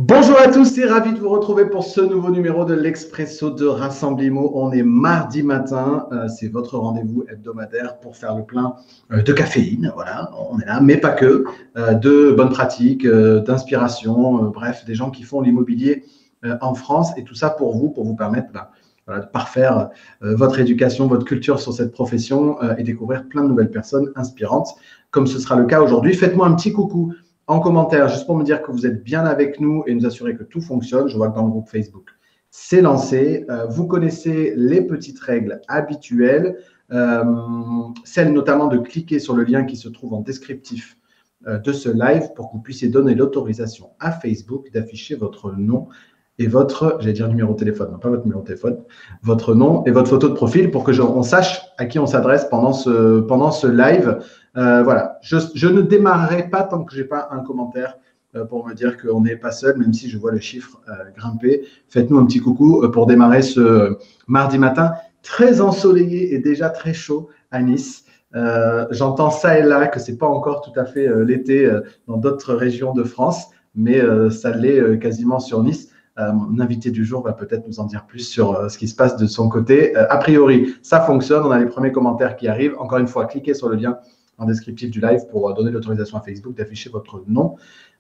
Bonjour à tous et ravi de vous retrouver pour ce nouveau numéro de l'Expresso de Rassemblimo. On est mardi matin, c'est votre rendez-vous hebdomadaire pour faire le plein de caféine. Voilà, on est là, mais pas que, de bonnes pratiques, d'inspiration, bref, des gens qui font l'immobilier en France et tout ça pour vous permettre voilà, de parfaire votre éducation, votre culture sur cette profession et découvrir plein de nouvelles personnes inspirantes, comme ce sera le cas aujourd'hui. Faites-moi un petit coucou en commentaire, juste pour me dire que vous êtes bien avec nous et nous assurer que tout fonctionne. Je vois que dans le groupe Facebook, c'est lancé. Vous connaissez les petites règles habituelles, celle notamment de cliquer sur le lien qui se trouve en descriptif de ce live pour que vous puissiez donner l'autorisation à Facebook d'afficher votre nom et votre, j'allais dire numéro de téléphone, non pas votre numéro de téléphone, votre nom et votre photo de profil pour que on sache à qui on s'adresse pendant ce live. Voilà, je ne démarrerai pas tant que je n'ai pas un commentaire pour me dire qu'on n'est pas seul, même si je vois le chiffre grimper. Faites-nous un petit coucou pour démarrer ce mardi matin très ensoleillé et déjà très chaud à Nice. J'entends ça et là que ce n'est pas encore tout à fait l'été dans d'autres régions de France, mais ça l'est quasiment sur Nice. Mon invité du jour va peut-être nous en dire plus sur ce qui se passe de son côté. A priori, ça fonctionne. On a les premiers commentaires qui arrivent. Encore une fois, cliquez sur le lien en descriptif du live pour donner l'autorisation à Facebook d'afficher votre nom.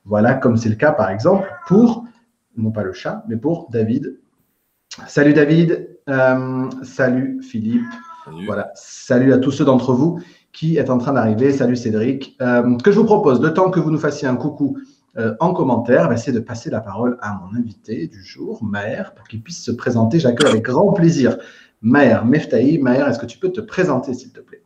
Voilà, comme c'est le cas, par exemple, pour, non pas le chat, mais pour David. Salut David, salut Philippe. Salut. Voilà, salut à tous ceux d'entre vous qui est en train d'arriver. Salut Cédric. Que je vous propose, le temps que vous nous fassiez un coucou en commentaire, c'est de passer la parole à mon invité du jour, Maher, pour qu'il puisse se présenter. J'accueille avec grand plaisir Maher Meftahi. Maher, est-ce que tu peux te présenter, s'il te plaît?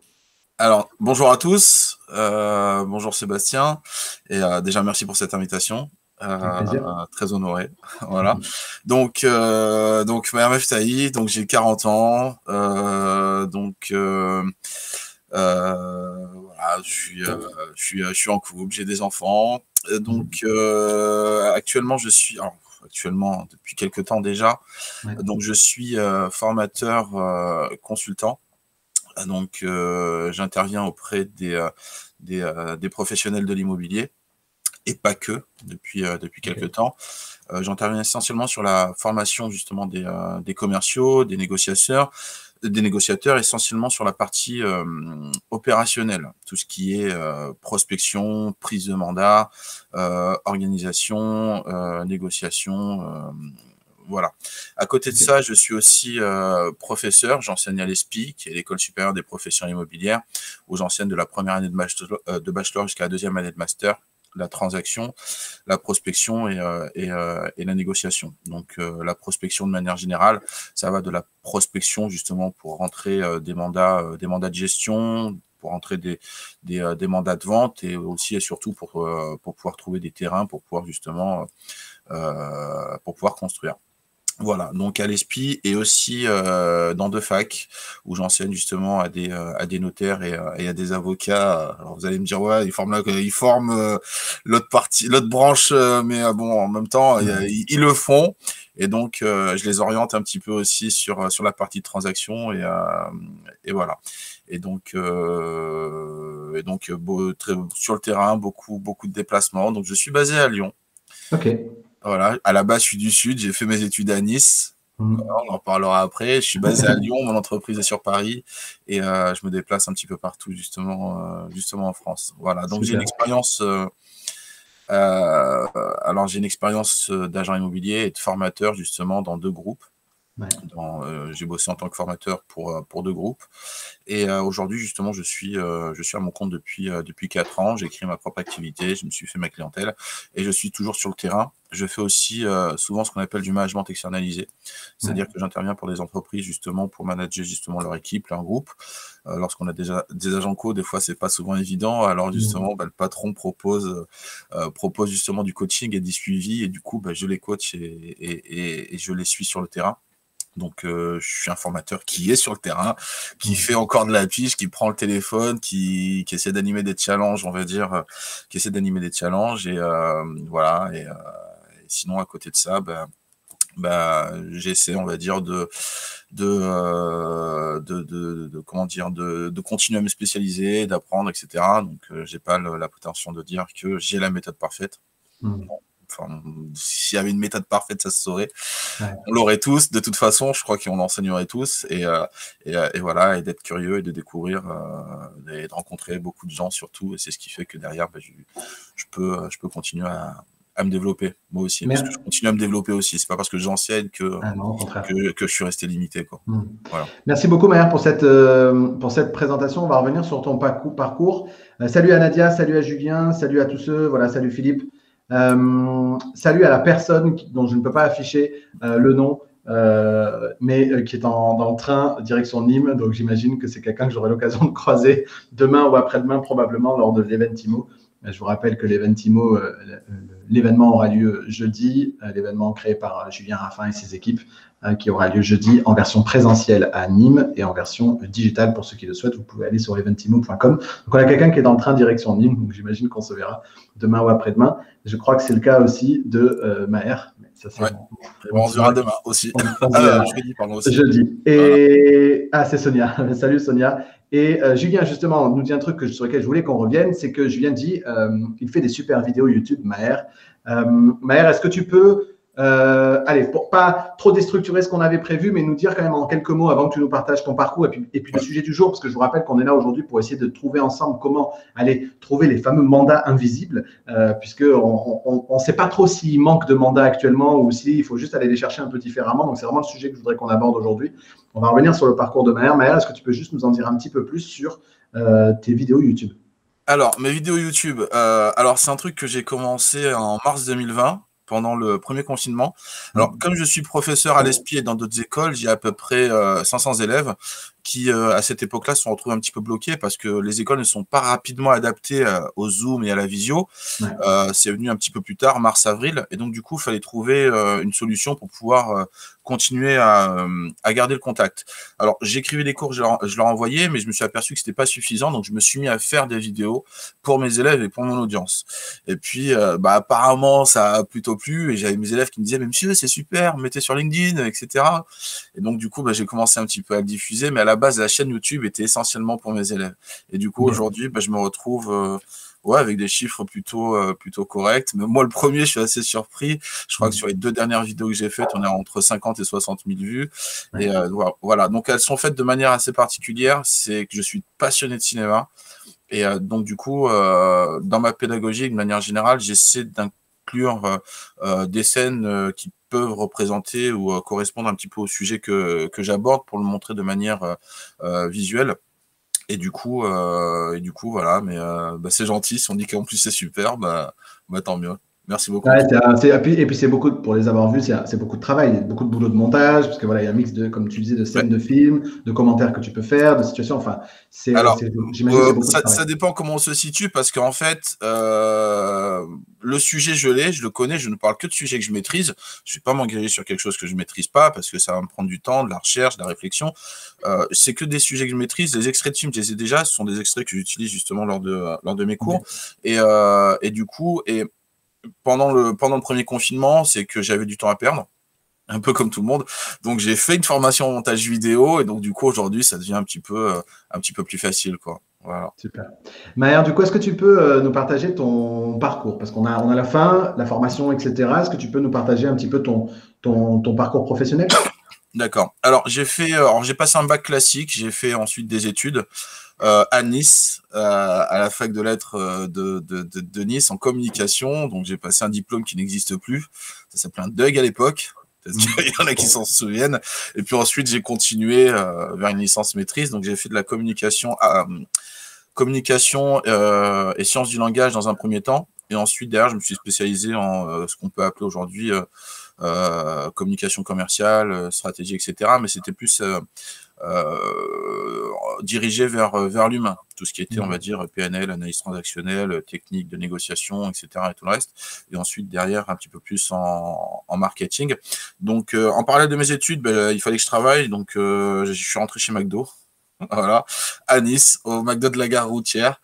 Alors, bonjour à tous. Bonjour Sébastien. Et déjà, merci pour cette invitation. Très honoré. Voilà. Donc Maher Meftahi, donc j'ai 40 ans. Voilà, je suis en couple, j'ai des enfants. Actuellement, actuellement, depuis quelques temps déjà, donc je suis formateur consultant. Donc, j'interviens auprès des professionnels de l'immobilier et pas que depuis quelques temps. J'interviens essentiellement sur la formation justement des commerciaux, des négociateurs, essentiellement sur la partie opérationnelle, tout ce qui est prospection, prise de mandat, organisation, négociation. Voilà. À côté de ça, je suis aussi professeur. J'enseigne à l'ESPI, qui est l'École supérieure des professions immobilières, où j'enseigne de la première année de bachelor jusqu'à la deuxième année de master, la transaction, la prospection et la négociation. Donc, la prospection de manière générale, ça va de la prospection justement pour rentrer des mandats de gestion, pour rentrer des mandats de vente et aussi et surtout pour pouvoir trouver des terrains, pour pouvoir justement pour pouvoir construire. Voilà, donc à l'ESPI et aussi dans deux facs où j'enseigne justement à des notaires et à des avocats. Alors vous allez me dire ouais, ils forment l'autre branche, mais bon en même temps ils le font et donc je les oriente un petit peu aussi sur la partie de transaction et voilà. Et donc sur le terrain beaucoup de déplacements. Donc je suis basé à Lyon. Ok. Voilà, à la base, je suis du Sud, j'ai fait mes études à Nice. Voilà, on en parlera après. Je suis basé à Lyon, mon entreprise est sur Paris et je me déplace un petit peu partout justement en France. Voilà, donc j'ai une expérience. J'ai une expérience d'agent immobilier et de formateur justement dans deux groupes. Ouais. J'ai bossé en tant que formateur pour deux groupes. Et aujourd'hui, justement, je suis à mon compte depuis 4 ans. J'ai créé ma propre activité, je me suis fait ma clientèle et je suis toujours sur le terrain. Je fais aussi souvent ce qu'on appelle du management externalisé, c'est-à-dire que j'interviens pour des entreprises justement pour manager justement leur équipe, leur groupe. Lorsqu'on a déjà des agents co, des fois c'est pas souvent évident. Alors justement, le patron propose justement du coaching et du suivi et du coup, je les coach et je les suis sur le terrain. Donc, je suis un formateur qui est sur le terrain, qui fait encore de la pige, qui prend le téléphone, qui essaie d'animer des challenges, on va dire, qui essaie d'animer des challenges. Et voilà. Et sinon, à côté de ça, j'essaie, on va dire, de continuer à me spécialiser, d'apprendre, etc. Donc, j'ai pas la prétention de dire que j'ai la méthode parfaite. Enfin, s'il y avait une méthode parfaite, ça se saurait. Ouais. On l'aurait tous, de toute façon, je crois qu'on l'enseignerait tous. Et voilà, et d'être curieux et de découvrir et de rencontrer beaucoup de gens surtout. Et c'est ce qui fait que derrière, je peux continuer à me développer, moi aussi. Parce que je continue à me développer aussi. C'est pas parce que j'enseigne que je suis resté limité, quoi. Voilà. Merci beaucoup, Maher, pour cette présentation. On va revenir sur ton parcours. Salut à Nadia, salut à Julien, salut à tous ceux. Voilà, salut Philippe. Salut à la personne dont je ne peux pas afficher le nom, mais qui est dans le train direction Nîmes. Donc, j'imagine que c'est quelqu'un que j'aurai l'occasion de croiser demain ou après-demain, probablement lors de l'Eventimo. Je vous rappelle que l'Eventimo, l'événement aura lieu jeudi, l'événement créé par Julien Raffin et ses équipes, qui aura lieu jeudi en version présentielle à Nîmes et en version digitale pour ceux qui le souhaitent. Vous pouvez aller sur eventimo.com. Donc, on a quelqu'un qui est dans le train direction Nîmes, donc j'imagine qu'on se verra demain ou après-demain. Je crois que c'est le cas aussi de Maher. Ouais. On se verra demain aussi. Jeudi, pardon, aussi. Jeudi. Et c'est Sonia. Salut Sonia. Et Julien, justement, nous dit un truc sur lequel je voulais qu'on revienne, c'est que Julien dit il fait des super vidéos YouTube, Maher. Maher, est-ce que tu peux, allez, pour pas trop déstructurer ce qu'on avait prévu, mais nous dire quand même en quelques mots avant que tu nous partages ton parcours et puis le sujet du jour, parce que je vous rappelle qu'on est là aujourd'hui pour essayer de trouver ensemble comment aller trouver les fameux mandats invisibles, puisqu'on ne sait pas trop s'il manque de mandats actuellement ou s'il faut juste aller les chercher un peu différemment. Donc, c'est vraiment le sujet que je voudrais qu'on aborde aujourd'hui. On va revenir sur le parcours de Maher. Maher, est-ce que tu peux juste nous en dire un petit peu plus sur tes vidéos YouTube? Alors, mes vidéos YouTube, alors c'est un truc que j'ai commencé en mars 2020. Pendant le premier confinement. Alors, comme je suis professeur à l'ESPI et dans d'autres écoles, j'ai à peu près 500 élèves qui, à cette époque-là, se sont retrouvés un petit peu bloqués parce que les écoles ne sont pas rapidement adaptées au Zoom et à la visio. Ouais. C'est venu un petit peu plus tard, mars-avril. Et donc, du coup, il fallait trouver une solution pour pouvoir continuer à garder le contact. Alors, j'écrivais des cours, je leur envoyais, mais je me suis aperçu que c'était pas suffisant. Donc, je me suis mis à faire des vidéos pour mes élèves et pour mon audience. Et puis, apparemment, ça a plutôt plu. Et j'avais mes élèves qui me disaient, mais monsieur, c'est super, mettez sur LinkedIn, etc. Et donc, du coup, j'ai commencé un petit peu à le diffuser. Mais à la base, la chaîne YouTube était essentiellement pour mes élèves. Et du coup, aujourd'hui, je me retrouve avec des chiffres plutôt corrects. Mais moi, le premier, je suis assez surpris. Je crois que sur les 2 dernières vidéos que j'ai faites, on est entre 50 et 60 000 vues. Et voilà. Donc, elles sont faites de manière assez particulière. C'est que je suis passionné de cinéma. Et donc, du coup, dans ma pédagogie, de manière générale, j'essaie d'inclure des scènes qui peuvent représenter ou correspondre un petit peu au sujet que j'aborde pour le montrer de manière visuelle. Et du coup, voilà, mais c'est gentil. Si on dit qu'en plus c'est super, tant mieux. Merci beaucoup. Ouais, et puis c'est beaucoup, pour les avoir vus, c'est beaucoup de travail, beaucoup de boulot de montage, parce que voilà, il y a un mix de, comme tu disais, de scènes de films, de commentaires que tu peux faire, de situations. Enfin, j'imagine ça dépend comment on se situe, parce qu'en fait, le sujet je le connais, je ne parle que de sujets que je maîtrise. Je vais pas m'engager sur quelque chose que je maîtrise pas, parce que ça va me prendre du temps, de la recherche, de la réflexion. C'est que des sujets que je maîtrise. Les extraits de films, je les ai déjà. Ce sont des extraits que j'utilise justement lors de mes cours. Et du coup, pendant le premier confinement, c'est que j'avais du temps à perdre, un peu comme tout le monde. Donc, j'ai fait une formation en montage vidéo et donc, du coup, aujourd'hui, ça devient un petit peu plus facile, quoi. Voilà. Super. Maher, du coup, est-ce que tu peux nous partager ton parcours? Parce qu'on a la fin, la formation, etc. Est-ce que tu peux nous partager un petit peu ton parcours professionnel? D'accord. Alors, j'ai passé un bac classique, j'ai fait ensuite des études à Nice, à la fac de lettres de Nice en communication. Donc, j'ai passé un diplôme qui n'existe plus. Ça s'appelait un DUG à l'époque. Peut-être qu'il y en a qui s'en souviennent. Et puis ensuite, j'ai continué vers une licence maîtrise. Donc, j'ai fait de la communication et sciences du langage dans un premier temps. Et ensuite, derrière, je me suis spécialisé en ce qu'on peut appeler aujourd'hui communication commerciale, stratégie, etc. Mais c'était plus dirigé vers l'humain, tout ce qui était, on va dire, PNL, analyse transactionnelle, technique de négociation, etc. et tout le reste. Et ensuite, derrière, un petit peu plus en marketing. Donc, en parallèle de mes études, il fallait que je travaille. Donc, je suis rentré chez McDo, voilà, à Nice, au McDo de la gare routière.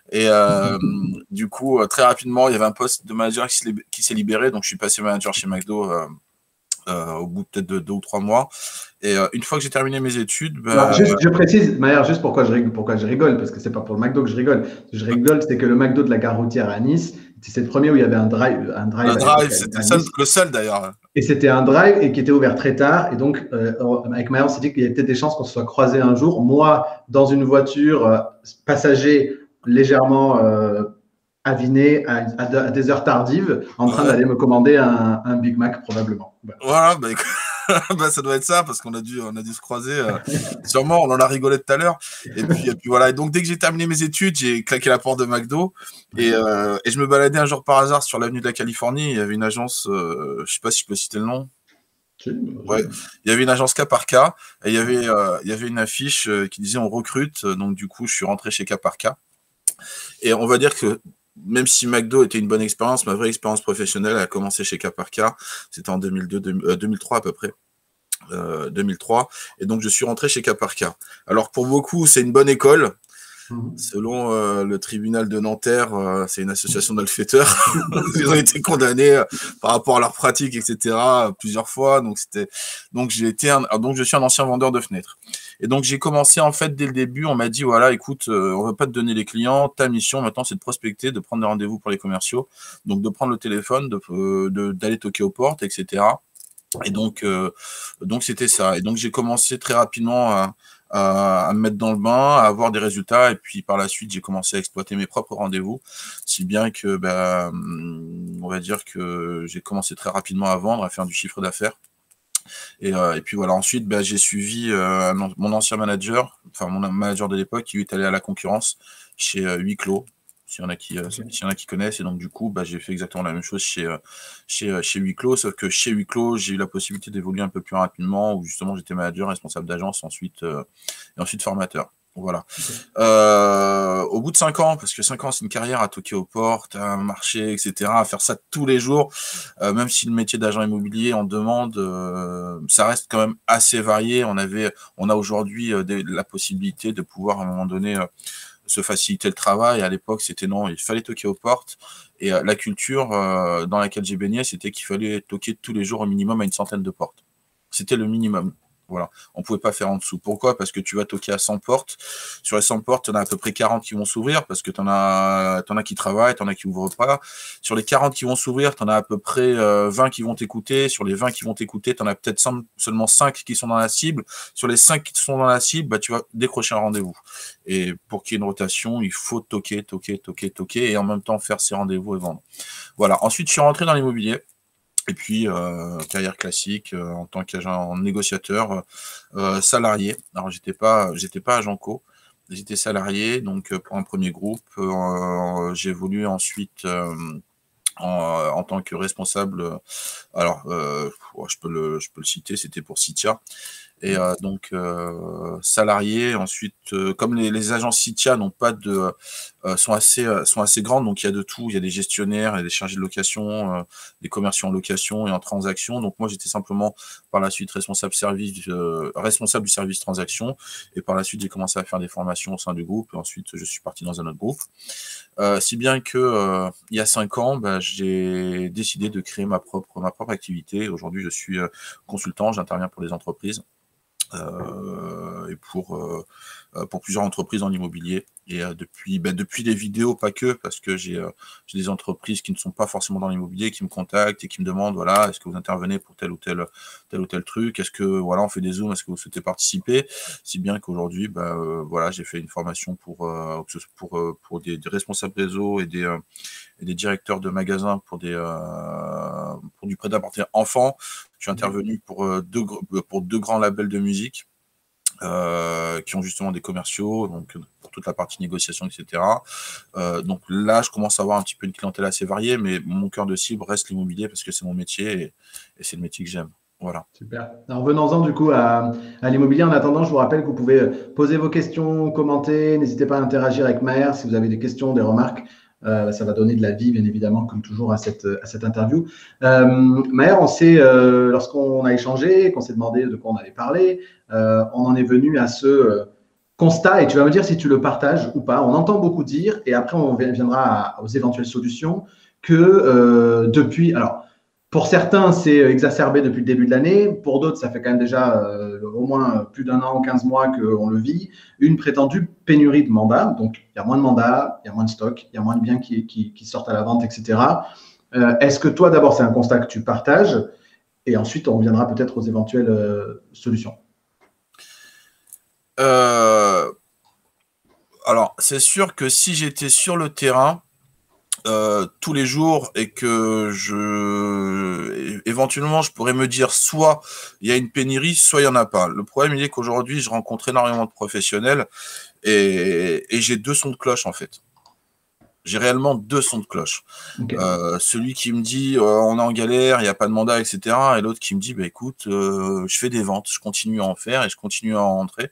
Et du coup, très rapidement, il y avait un poste de manager qui s'est libéré. Donc, je suis passé manager chez McDo au bout peut-être de 2 ou 3 mois. Et une fois que j'ai terminé mes études… je précise, Maher, pourquoi je rigole, parce que c'est pas pour le McDo que je rigole. Je rigole, c'est que le McDo de la gare routière à Nice, c'est le premier où il y avait un drive. Le drive, c'était le seul d'ailleurs. Et c'était un drive et qui était ouvert très tard. Et donc, avec Maya, on s'est dit qu'il y avait peut-être des chances qu'on se soit croisés un jour. Moi, dans une voiture, passager légèrement aviné à des heures tardives, en train d'aller me commander un Big Mac probablement. Voilà, bah, bah, ça doit être ça parce qu'on a dû se croiser. Sûrement, on en a rigolé tout à l'heure. Et puis voilà. Et donc dès que j'ai terminé mes études, j'ai claqué la porte de McDo et je me baladais un jour par hasard sur l'avenue de la Californie. Il y avait une agence, je sais pas si je peux citer le nom. Ouais, il y avait une agence cas par cas et il y avait une affiche qui disait on recrute. Donc du coup, je suis rentré chez cas par cas. Et on va dire que même si McDo était une bonne expérience, ma vraie expérience professionnelle a commencé chez cas par cas. C'était en 2003 à peu près. 2003. Et donc, je suis rentré chez cas par cas. Alors, pour beaucoup, c'est une bonne école. Selon le tribunal de Nanterre, c'est une association de malfaiteurs. Ils ont été condamnés par rapport à leurs pratiques, etc. plusieurs fois. Donc je suis un ancien vendeur de fenêtres. Et donc j'ai commencé en fait dès le début. On m'a dit voilà, écoute, on va pas te donner les clients. Ta mission maintenant, c'est de prospecter, de prendre des rendez-vous pour les commerciaux, donc de prendre le téléphone, d'aller toquer aux portes, etc. Et donc c'était ça. Et donc j'ai commencé très rapidement à me mettre dans le bain, à avoir des résultats, et puis par la suite j'ai commencé à exploiter mes propres rendez-vous, si bien que on va dire que j'ai commencé très rapidement à vendre, à faire du chiffre d'affaires. Et puis voilà, ensuite j'ai suivi mon ancien manager, enfin mon manager de l'époque, qui est allé à la concurrence chez Huis Clos. S'il y en a qui connaissent, et donc du coup, j'ai fait exactement la même chose chez Huis Clos, sauf que chez Huis Clos, j'ai eu la possibilité d'évoluer un peu plus rapidement, où justement j'étais manager, responsable d'agence, ensuite formateur. Voilà. Au bout de 5 ans, parce que 5 ans c'est une carrière à toquer aux portes, à marcher, etc., à faire ça tous les jours, même si le métier d'agent immobilier en demande, ça reste quand même assez varié. On a aujourd'hui la possibilité de pouvoir à un moment donné se faciliter le travail. À l'époque, c'était non, il fallait toquer aux portes. Et la culture dans laquelle j'ai baigné, c'était qu'il fallait toquer tous les jours au minimum à une centaine de portes. C'était le minimum. Voilà, on ne pouvait pas faire en dessous. Pourquoi? Parce que tu vas toquer à 100 portes. Sur les 100 portes, tu en as à peu près 40 qui vont s'ouvrir parce que tu en as qui travaillent, tu en as qui ouvrent pas. Sur les 40 qui vont s'ouvrir, tu en as à peu près 20 qui vont t'écouter. Sur les 20 qui vont t'écouter, tu en as peut-être seulement 5 qui sont dans la cible. Sur les 5 qui sont dans la cible, tu vas décrocher un rendez-vous. Et pour qu'il y ait une rotation, il faut toquer et en même temps faire ses rendez-vous et vendre. Voilà. Ensuite, je suis rentré dans l'immobilier. Et puis, carrière classique en tant qu'agent négociateur salarié. Alors, j'étais pas agent co, j'étais salarié, donc pour un premier groupe. J'ai évolué ensuite en tant que responsable. Alors, je peux le citer, c'était pour Citia. Et donc salariés. Ensuite, comme les agences Citia n'ont pas de sont assez grandes, donc il y a de tout. Il y a des gestionnaires, il y a des chargés de location, des commerciaux en location et en transaction. Donc moi, j'étais simplement par la suite responsable du service transaction. Et par la suite, j'ai commencé à faire des formations au sein du groupe. Et ensuite, je suis parti dans un autre groupe. Si bien que il y a 5 ans, j'ai décidé de créer ma propre activité. Aujourd'hui, je suis consultant, j'interviens pour les entreprises. Et pour plusieurs entreprises en immobilier. Et depuis des vidéos, pas que, parce que j'ai des entreprises qui ne sont pas forcément dans l'immobilier, qui me contactent et qui me demandent, voilà, est-ce que vous intervenez pour tel ou tel truc, est-ce que, voilà, on fait des zooms, est-ce que vous souhaitez participer, si bien qu'aujourd'hui, voilà, j'ai fait une formation pour des responsables réseau et des directeurs de magasins pour du prêt-à-porter enfant. Je suis intervenu pour deux grands labels de musique qui ont justement des commerciaux, donc pour toute la partie négociation, etc. Donc là, je commence à avoir un petit peu une clientèle assez variée, mais mon cœur de cible reste l'immobilier parce que c'est mon métier et c'est le métier que j'aime. Voilà. Super. Alors, venons-en du coup à l'immobilier. En attendant, je vous rappelle que vous pouvez poser vos questions, commenter. N'hésitez pas à interagir avec Maher si vous avez des questions, des remarques. Ça va donner de la vie, bien évidemment, comme toujours à cette interview. Maher, lorsqu'on a échangé, qu'on s'est demandé de quoi on allait parler, on en est venu à ce constat, et tu vas me dire si tu le partages ou pas. On entend beaucoup dire, et après on viendra aux éventuelles solutions, que depuis… Alors, Pour certains, c'est exacerbé depuis le début de l'année. Pour d'autres, ça fait quand même déjà au moins plus d'un an, 15 mois qu'on le vit. Une prétendue pénurie de mandats. Donc, il y a moins de mandats, il y a moins de stocks, il y a moins de biens qui sortent à la vente, etc. Est-ce que toi, d'abord, c'est un constat que tu partages? Et ensuite, on reviendra peut-être aux éventuelles solutions. Alors, c'est sûr que si j'étais sur le terrain, tous les jours et que éventuellement je pourrais me dire soit il y a une pénurie, soit il n'y en a pas. Le problème il est qu'aujourd'hui je rencontre énormément de professionnels et j'ai deux sons de cloche en fait. J'ai réellement deux sons de cloche. Okay. Celui qui me dit on est en galère, il n'y a pas de mandat, etc. Et l'autre qui me dit bah, écoute, je fais des ventes, je continue à en faire et je continue à en rentrer.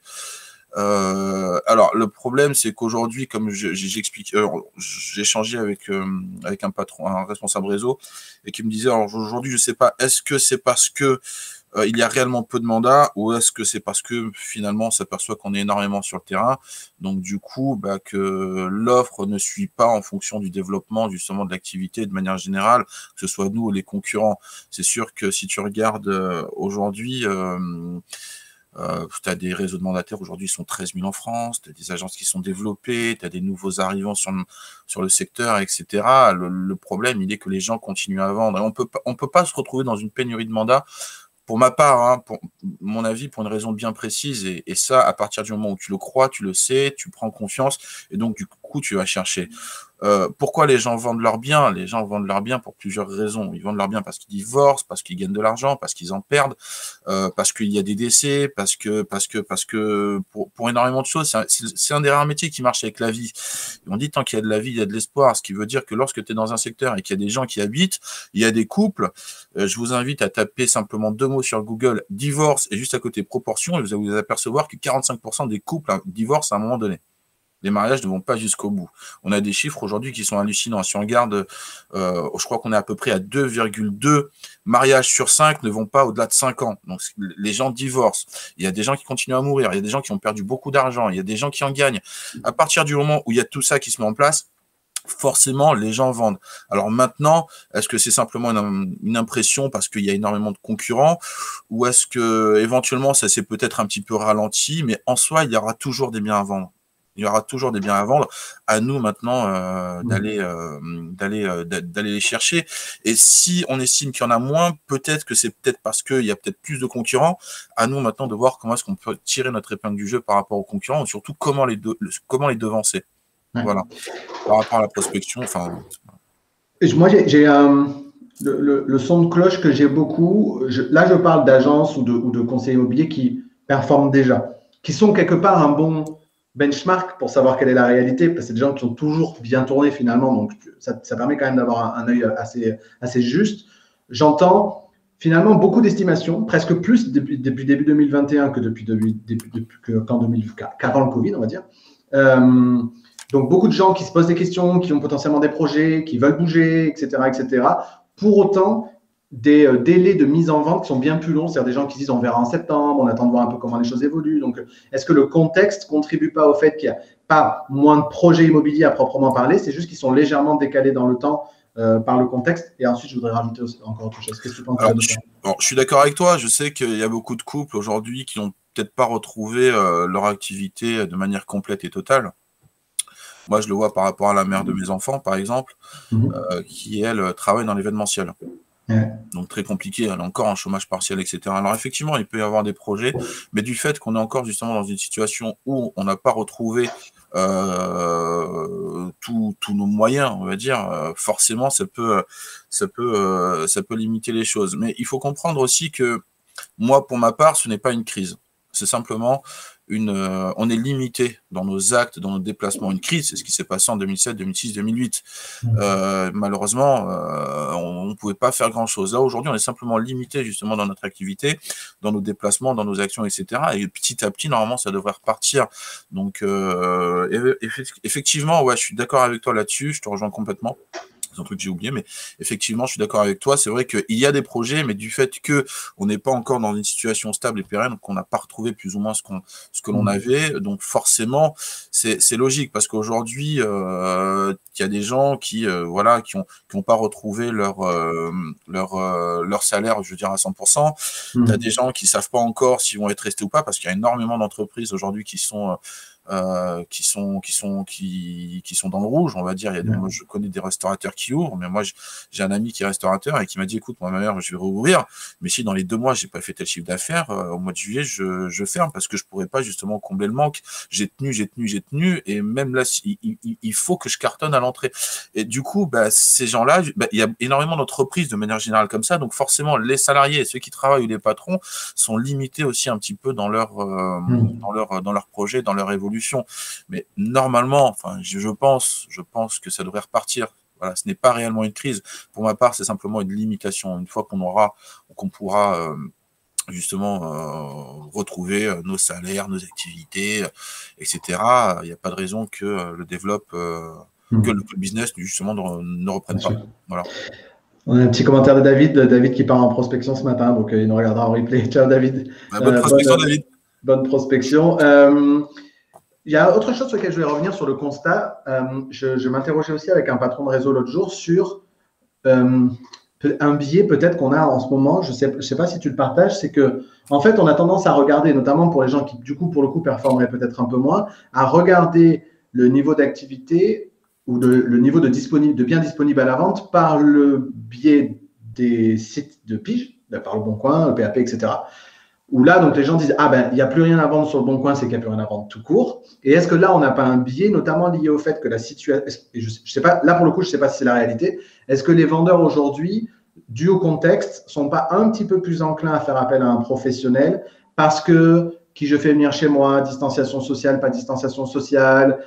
Alors le problème c'est qu'aujourd'hui, comme j'explique, j'ai échangé avec un patron, un responsable réseau, et qui me disait alors aujourd'hui je sais pas, est-ce que c'est parce que il y a réellement peu de mandats ou est-ce que c'est parce que finalement on s'aperçoit qu'on est énormément sur le terrain, donc du coup bah, que l'offre ne suit pas en fonction du développement justement de l'activité de manière générale, que ce soit nous ou les concurrents. C'est sûr que si tu regardes aujourd'hui tu as des réseaux de mandataires, aujourd'hui, ils sont 13 000 en France, tu as des agences qui sont développées, tu as des nouveaux arrivants sur le secteur, etc. Le problème, il est que les gens continuent à vendre. Et on peut pas se retrouver dans une pénurie de mandats, pour ma part, hein, pour mon avis, pour une raison bien précise, et ça, à partir du moment où tu le crois, tu le sais, tu prends confiance, et donc du coup, tu vas chercher. Pourquoi les gens vendent leurs biens? Les gens vendent leurs biens pour plusieurs raisons. Ils vendent leurs biens parce qu'ils divorcent, parce qu'ils gagnent de l'argent, parce qu'ils en perdent, parce qu'il y a des décès, parce que pour énormément de choses. C'est un des rares métiers qui marche avec la vie. Et on dit tant qu'il y a de la vie, il y a de l'espoir, ce qui veut dire que lorsque tu es dans un secteur et qu'il y a des gens qui habitent, il y a des couples, je vous invite à taper simplement deux mots sur Google, divorce, et juste à côté proportion, et vous allez vous apercevoir que 45% des couples divorcent à un moment donné. Les mariages ne vont pas jusqu'au bout. On a des chiffres aujourd'hui qui sont hallucinants. Si on regarde, je crois qu'on est à peu près à 2,2 mariages sur 5 ne vont pas au-delà de 5 ans. Donc, les gens divorcent. Il y a des gens qui continuent à mourir. Il y a des gens qui ont perdu beaucoup d'argent. Il y a des gens qui en gagnent. À partir du moment où il y a tout ça qui se met en place, forcément, les gens vendent. Alors maintenant, est-ce que c'est simplement une impression parce qu'il y a énormément de concurrents, ou est-ce que éventuellement ça s'est peut-être un petit peu ralenti, mais en soi, il y aura toujours des biens à vendre. Il y aura toujours des biens à vendre. À nous maintenant d'aller les chercher. Et si on estime qu'il y en a moins, peut-être que c'est peut-être parce qu'il y a peut-être plus de concurrents. À nous maintenant de voir comment est-ce qu'on peut tirer notre épingle du jeu par rapport aux concurrents, et surtout comment les devancer. Ouais. Voilà. Par rapport à la prospection. Enfin. Moi, j'ai le son de cloche que j'ai beaucoup. Là, je parle d'agences ou de conseillers immobiliers qui performent déjà, qui sont quelque part un bon benchmark pour savoir quelle est la réalité, parce que c'est des gens qui ont toujours bien tourné finalement, donc ça permet quand même d'avoir un œil assez juste. J'entends finalement beaucoup d'estimations, presque plus depuis début 2021 que qu'avant le Covid, on va dire. Donc beaucoup de gens qui se posent des questions, qui ont potentiellement des projets, qui veulent bouger, etc., etc. Pour autant, des délais de mise en vente qui sont bien plus longs, c'est-à-dire des gens qui disent on verra en septembre, on attend de voir un peu comment les choses évoluent. Donc, est-ce que le contexte ne contribue pas au fait qu'il n'y a pas moins de projets immobiliers à proprement parler, c'est juste qu'ils sont légèrement décalés dans le temps par le contexte? Et ensuite, je voudrais rajouter encore autre chose. Qu'est-ce que tu penses? Je suis d'accord avec toi. Je sais qu'il y a beaucoup de couples aujourd'hui qui n'ont peut-être pas retrouvé leur activité de manière complète et totale. Moi, je le vois par rapport à la mère de mes enfants, par exemple, qui, elle, travaille dans l'événementiel. Ouais. Donc très compliqué, elle est encore en chômage partiel, etc. Alors effectivement, il peut y avoir des projets, mais du fait qu'on est encore justement dans une situation où on n'a pas retrouvé tous nos moyens, on va dire, forcément ça peut limiter les choses. Mais il faut comprendre aussi que moi, pour ma part, ce n'est pas une crise. C'est simplement on est limité dans nos actes, dans nos déplacements. Une crise, c'est ce qui s'est passé en 2007, 2006, 2008. Malheureusement, on ne pouvait pas faire grand-chose. Là, aujourd'hui, on est simplement limité justement dans notre activité, dans nos déplacements, dans nos actions, etc. Et petit à petit, normalement, ça devrait repartir. Donc, effectivement, ouais, je suis d'accord avec toi là-dessus, je te rejoins complètement. C'est un truc que j'ai oublié, mais effectivement, je suis d'accord avec toi. C'est vrai qu'il y a des projets, mais du fait que on n'est pas encore dans une situation stable et pérenne, qu'on n'a pas retrouvé plus ou moins ce que l'on avait, donc forcément, c'est logique parce qu'aujourd'hui, il y a des gens qui voilà, qui ont pas retrouvé leur salaire, je veux dire à 100%. Il y a des gens qui savent pas encore s'ils vont être restés ou pas parce qu'il y a énormément d'entreprises aujourd'hui qui sont dans le rouge, on va dire. Moi, je connais des restaurateurs qui ouvrent, mais moi, j'ai un ami qui est restaurateur et qui m'a dit, écoute, moi, ma mère, je vais rouvrir, mais si dans les 2 mois, j'ai pas fait tel chiffre d'affaires, au mois de juillet, je ferme parce que je pourrais pas justement combler le manque. J'ai tenu, et même là, il faut que je cartonne à l'entrée. Et du coup, ces gens-là, il y a énormément d'entreprises de manière générale comme ça, donc forcément, les salariés, ceux qui travaillent ou les patrons sont limités aussi un petit peu dans leur projet, dans leur évolution. Mais normalement, enfin, je pense que ça devrait repartir. Voilà, ce n'est pas réellement une crise. Pour ma part, c'est simplement une limitation. Une fois qu'on pourra justement retrouver nos salaires, nos activités, etc. Il n'y a pas de raison que le business justement ne reprenne pas. Voilà. On a un petit commentaire de David qui part en prospection ce matin, donc il nous regardera en replay. Ciao David. Bonne prospection David. Bonne prospection. Il y a autre chose sur laquelle je vais revenir sur le constat. Je m'interrogeais aussi avec un patron de réseau l'autre jour sur un biais peut-être qu'on a en ce moment. Je sais pas si tu le partages, c'est que en fait, on a tendance à regarder, notamment pour les gens qui, du coup, pour le coup, performeraient peut-être un peu moins, à regarder le niveau d'activité ou le niveau de biens disponibles à la vente par le biais des sites de pige, par le Bon Coin, le PAP, etc. Où là, donc les gens disent, il n'y a plus rien à vendre sur le Bon Coin, c'est qu'il n'y a plus rien à vendre tout court. Et est-ce que là, on n'a pas un biais, notamment lié au fait que la situation, je sais pas, là pour le coup, je ne sais pas si c'est la réalité, est-ce que les vendeurs aujourd'hui, dû au contexte, ne sont pas un petit peu plus enclins à faire appel à un professionnel parce que qui je fais venir chez moi, distanciation sociale, pas distanciation sociale,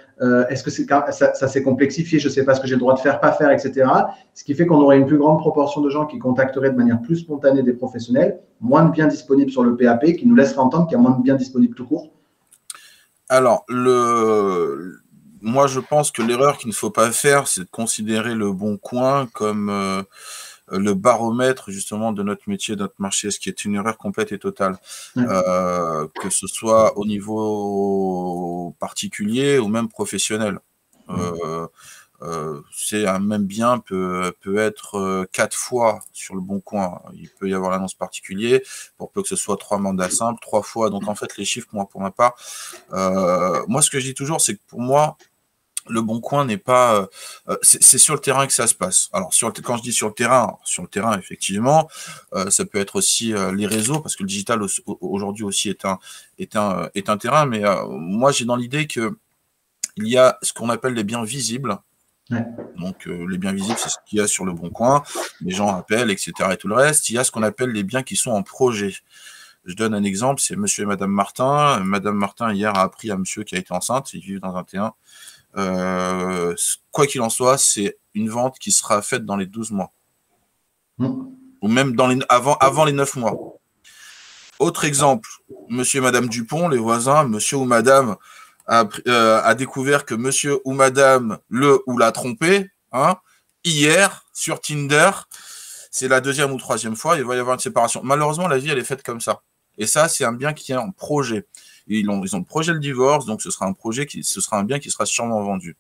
est-ce que ça s'est complexifié, je ne sais pas ce que j'ai le droit de faire, pas faire, etc. Ce qui fait qu'on aurait une plus grande proportion de gens qui contacteraient de manière plus spontanée des professionnels, moins de biens disponibles sur le PAP, qui nous laisserait entendre qu'il y a moins de biens disponibles tout court. Alors, moi, je pense que l'erreur qu'il ne faut pas faire, c'est de considérer le Bon Coin comme le baromètre justement de notre métier, de notre marché, ce qui est une erreur complète et totale. Que ce soit au niveau particulier ou même professionnel. C'est un même bien peut être 4 fois sur le Bon Coin. Il peut y avoir l'annonce particulier, pour peu que ce soit 3 mandats simples, 3 fois. Donc en fait, les chiffres, moi, pour ma part, moi, ce que je dis toujours, c'est que pour moi, le Bon Coin n'est pas. C'est sur le terrain que ça se passe. Alors, quand je dis sur le terrain, effectivement, ça peut être aussi les réseaux, parce que le digital aujourd'hui aussi est un terrain. Mais moi, j'ai dans l'idée que il y a ce qu'on appelle les biens visibles. Ouais. Donc, les biens visibles, c'est ce qu'il y a sur le Bon Coin. Les gens appellent, etc. et tout le reste. Il y a ce qu'on appelle les biens qui sont en projet. Je donne un exemple, c'est monsieur et madame Martin. Madame Martin, hier, a appris à monsieur qui a été enceinte. Ils vivent dans un T1. Quoi qu'il en soit, c'est une vente qui sera faite dans les 12 mois. Ou même avant les 9 mois. Autre exemple, monsieur et madame Dupont, les voisins, monsieur ou madame a découvert que monsieur ou madame le ou l'a trompé, hier, sur Tinder, c'est la 2e ou 3e fois, il va y avoir une séparation. Malheureusement, la vie, elle est faite comme ça. Et ça, c'est un bien qui est en projet. Ils ont le projet de divorce, donc ce sera un bien qui sera sûrement vendu.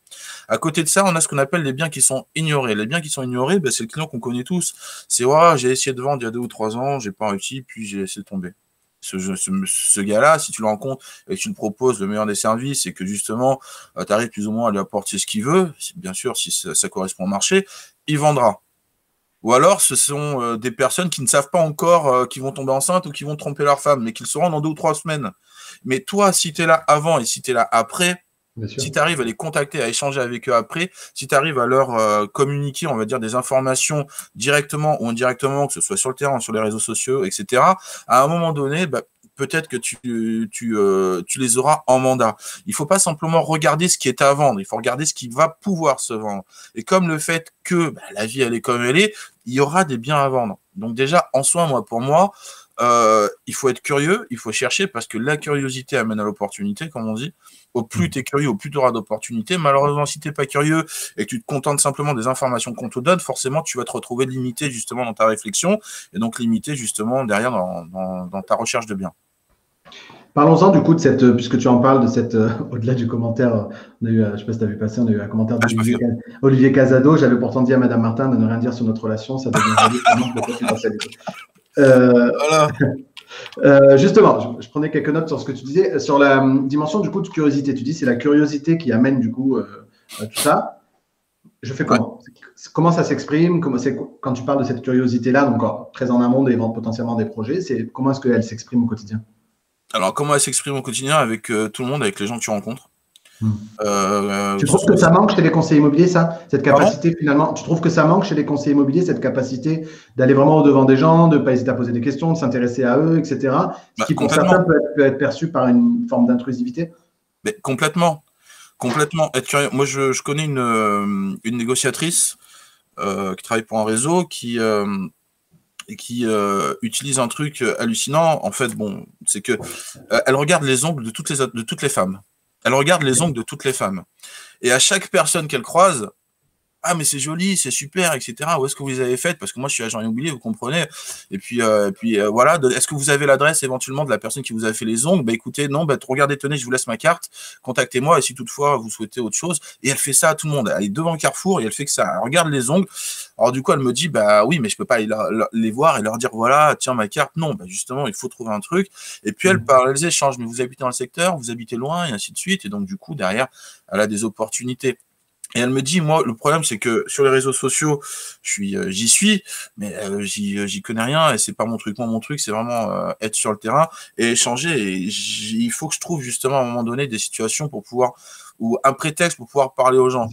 À côté de ça, on a ce qu'on appelle les biens qui sont ignorés. Les biens qui sont ignorés, c'est le client qu'on connaît tous. C'est j'ai essayé de vendre il y a 2 ou 3 ans, j'ai pas réussi, puis j'ai laissé tomber. Ce gars-là, si tu le rencontres et que tu lui proposes le meilleur des services et que justement, tu arrives plus ou moins à lui apporter ce qu'il veut, bien sûr, si ça correspond au marché, il vendra. Ou alors, ce sont des personnes qui ne savent pas encore qu'ils vont tomber enceintes ou qui vont tromper leur femme, mais qu'ils le sauront dans 2 ou 3 semaines. Mais toi, si tu es là avant et si tu es là après, si tu arrives à les contacter, à échanger avec eux après, si tu arrives à leur communiquer, on va dire, des informations directement ou indirectement, que ce soit sur le terrain, sur les réseaux sociaux, etc., à un moment donné, peut-être que tu les auras en mandat. Il ne faut pas simplement regarder ce qui est à vendre, il faut regarder ce qui va pouvoir se vendre. Et comme le fait que la vie, elle est comme elle est, il y aura des biens à vendre. Donc déjà, en soi, pour moi, il faut être curieux, il faut chercher, parce que la curiosité amène à l'opportunité, comme on dit. Au plus tu es curieux, au plus tu auras d'opportunités. Malheureusement, si tu n'es pas curieux et que tu te contentes simplement des informations qu'on te donne, forcément, tu vas te retrouver limité justement dans ta réflexion et donc limité justement derrière dans ta recherche de bien. Parlons-en du coup de cette, puisque tu en parles de cette, au-delà du commentaire, on a eu, je ne sais pas si tu as vu passer, on a eu un commentaire d'Olivier Casado. J'avais pourtant dit à Madame Martin de ne rien dire sur notre relation, ça devient un manque de confidentialité. Voilà. Justement, je prenais quelques notes sur ce que tu disais. Sur la dimension du coup de curiosité, tu dis c'est la curiosité qui amène du coup tout ça. Je fais comment? Comment ça s'exprime? Quand tu parles de cette curiosité-là, donc très en amont potentiellement des projets, comment est-ce qu'elle s'exprime au quotidien? Alors, comment elle s'exprime au quotidien avec tout le monde, avec les gens que tu rencontres? Tu trouves que ça manque chez les conseillers immobiliers, ça? Cette capacité, finalement, tu trouves que ça manque chez les conseillers immobiliers, cette capacité d'aller vraiment au-devant des gens, de ne pas hésiter à poser des questions, de s'intéresser à eux, etc. Ce qui, pour certains, peut être perçu par une forme d'intrusivité? Mais complètement. Complètement. Être curieux. Moi, je connais une négociatrice qui travaille pour un réseau qui utilise un truc hallucinant. En fait, bon, c'est que elle regarde les ongles de toutes les femmes. Elle regarde les ongles de toutes les femmes. Et à chaque personne qu'elle croise, ah, mais c'est joli, c'est super, etc. Où est-ce que vous les avez faites? Parce que moi, je suis agent immobilier, vous comprenez. Et puis voilà, est-ce que vous avez l'adresse éventuellement de la personne qui vous a fait les ongles? Bah écoutez, non, regardez, tenez, je vous laisse ma carte, contactez-moi, et si toutefois vous souhaitez autre chose. Et elle fait ça à tout le monde. Elle est devant Carrefour et elle fait que ça. Elle regarde les ongles. Alors du coup, elle me dit, bah oui, mais je peux pas les voir et leur dire, voilà, tiens, ma carte. Non, bah justement, il faut trouver un truc. Et puis elle parle, elles échangent, mais vous habitez dans le secteur, vous habitez loin, et ainsi de suite. Et donc du coup, derrière, elle a des opportunités. Et elle me dit, moi, le problème, c'est que sur les réseaux sociaux, j'y suis, mais j'y connais rien et c'est pas mon truc. Moi, mon truc, c'est vraiment être sur le terrain et échanger. Et il faut que je trouve justement à un moment donné des situations pour pouvoir, ou un prétexte pour pouvoir parler aux gens.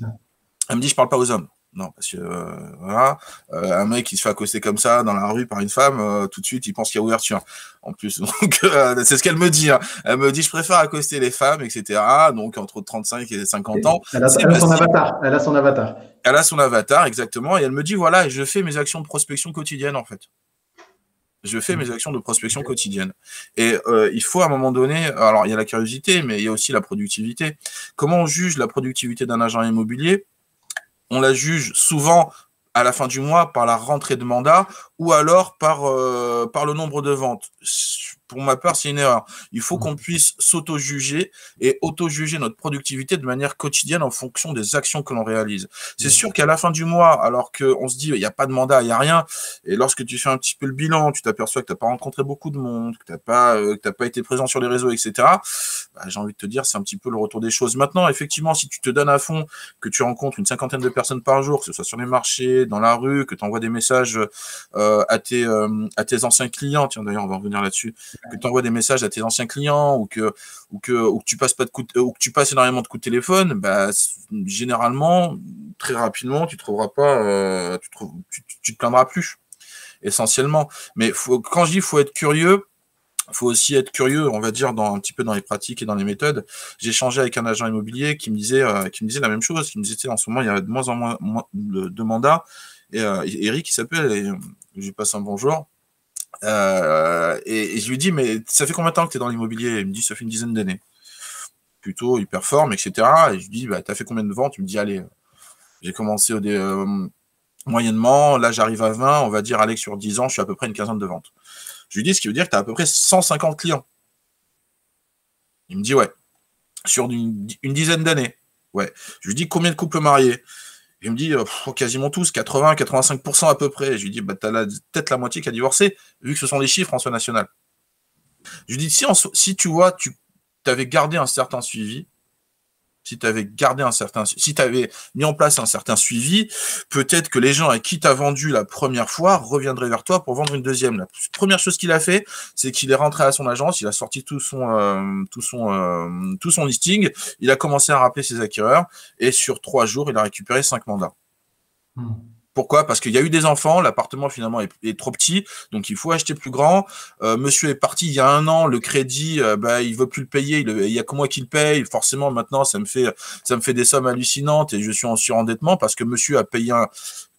Elle me dit, je parle pas aux hommes. Non, parce que voilà, un mec qui se fait accoster comme ça dans la rue par une femme, tout de suite, il pense qu'il y a ouverture. En plus, donc c'est ce qu'elle me dit. Hein. Elle me dit, je préfère accoster les femmes, etc. Donc entre 35 et 50 ans. Elle a son avatar. Elle a son avatar. Elle a son avatar, exactement. Et elle me dit, voilà, je fais mes actions de prospection quotidienne, en fait. Je fais mes actions de prospection quotidienne. Et il faut à un moment donné, alors il y a la curiosité, mais il y a aussi la productivité. Comment on juge la productivité d'un agent immobilier? On la juge souvent à la fin du mois par la rentrée de mandat ou alors par le nombre de ventes. Pour ma part, c'est une erreur. Il faut qu'on puisse s'auto-juger et auto-juger notre productivité de manière quotidienne en fonction des actions que l'on réalise. C'est sûr qu'à la fin du mois, alors qu'on se dit il n'y a pas de mandat, il n'y a rien, et lorsque tu fais un petit peu le bilan, tu t'aperçois que tu n'as pas rencontré beaucoup de monde, que tu n'as pas été présent sur les réseaux, etc., bah, j'ai envie de te dire, c'est un petit peu le retour des choses. Maintenant, effectivement, si tu te donnes à fond, que tu rencontres une cinquantaine de personnes par jour, que ce soit sur les marchés, dans la rue, que tu envoies des messages à tes anciens clients, tiens d'ailleurs on va revenir là-dessus, que tu envoies des messages à tes anciens clients ou que tu passes pas ou que tu passes énormément de coups de téléphone, bah généralement très rapidement tu trouveras pas tu te plaindras plus essentiellement. Mais quand je dis faut être curieux, faut aussi être curieux, on va dire, un petit peu dans les pratiques et dans les méthodes. J'ai échangé avec un agent immobilier qui me disait la même chose, qui me disait en ce moment il y a de moins en moins de mandats. Et Eric, il s'appelle, et je lui passe un bonjour. Et je lui dis, mais ça fait combien de temps que tu es dans l'immobilier? Il me dit, ça fait une dizaine d'années. Plutôt, il performe, etc. Et je lui dis, bah, tu as fait combien de ventes? Il me dit, allez, j'ai commencé moyennement, là j'arrive à 20, on va dire, allez, sur 10 ans, je suis à peu près une quinzaine de ventes. Je lui dis, ce qui veut dire que tu as à peu près 150 clients. Il me dit, ouais, sur une dizaine d'années. Ouais. Je lui dis, combien de couples mariés? Il me dit, quasiment tous, 80-85% à peu près. Je lui dis, bah, tu as peut-être la moitié qui a divorcé, vu que ce sont les chiffres en soi national. Je lui dis, si tu vois, tu avais gardé un certain suivi, si tu avais mis en place un certain suivi, peut-être que les gens à qui tu as vendu la première fois reviendraient vers toi pour vendre une deuxième. La première chose qu'il a fait, c'est qu'il est rentré à son agence, il a sorti tout son listing, il a commencé à rappeler ses acquéreurs, et sur 3 jours, il a récupéré 5 mandats. Pourquoi? Parce qu'il y a eu des enfants, l'appartement finalement est trop petit, donc il faut acheter plus grand. Monsieur est parti il y a 1 an, le crédit, il veut plus le payer, il y a que moi qui le paye. Forcément, maintenant, ça me fait des sommes hallucinantes et je suis en surendettement parce que monsieur a payé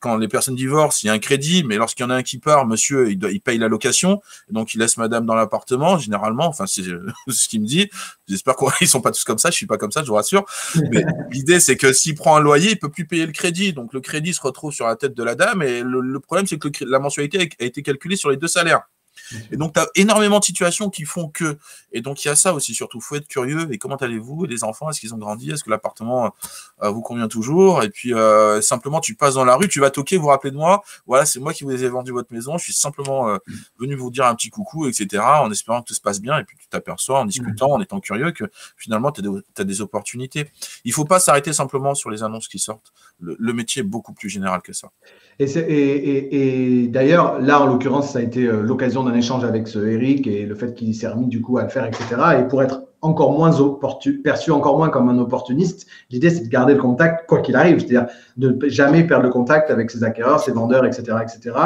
quand les personnes divorcent, il y a un crédit, mais lorsqu'il y en a un qui part, monsieur, il paye la location, donc il laisse madame dans l'appartement, généralement, enfin, c'est ce qu'il me dit. J'espère qu'ils sont pas tous comme ça, je suis pas comme ça, je vous rassure. Mais l'idée, c'est que s'il prend un loyer, il peut plus payer le crédit. Donc, le crédit se retrouve sur la tête de la dame, et le problème, c'est que la mensualité a été calculée sur les 2 salaires. Et donc, tu as énormément de situations qui font que. Et donc, il y a ça aussi, surtout. Il faut être curieux. Et comment allez-vous? Et les enfants, est-ce qu'ils ont grandi? Est-ce que l'appartement vous convient toujours? Et puis, simplement, tu passes dans la rue, tu vas toquer, vous rappelez de moi. Voilà, c'est moi qui vous ai vendu votre maison. Je suis simplement venu vous dire un petit coucou, etc., en espérant que tout se passe bien. Et puis, tu t'aperçois, en discutant, en étant curieux, que finalement, tu as des opportunités. Il ne faut pas s'arrêter simplement sur les annonces qui sortent. Le métier est beaucoup plus général que ça. Et d'ailleurs, là, en l'occurrence, ça a été l'occasion d'un échange avec ce Eric et le fait qu'il s'est remis du coup à le faire, etc. Et pour être encore moins perçu encore moins comme un opportuniste, l'idée, c'est de garder le contact quoi qu'il arrive, c'est-à-dire de ne jamais perdre le contact avec ses acquéreurs, ses vendeurs, etc., etc.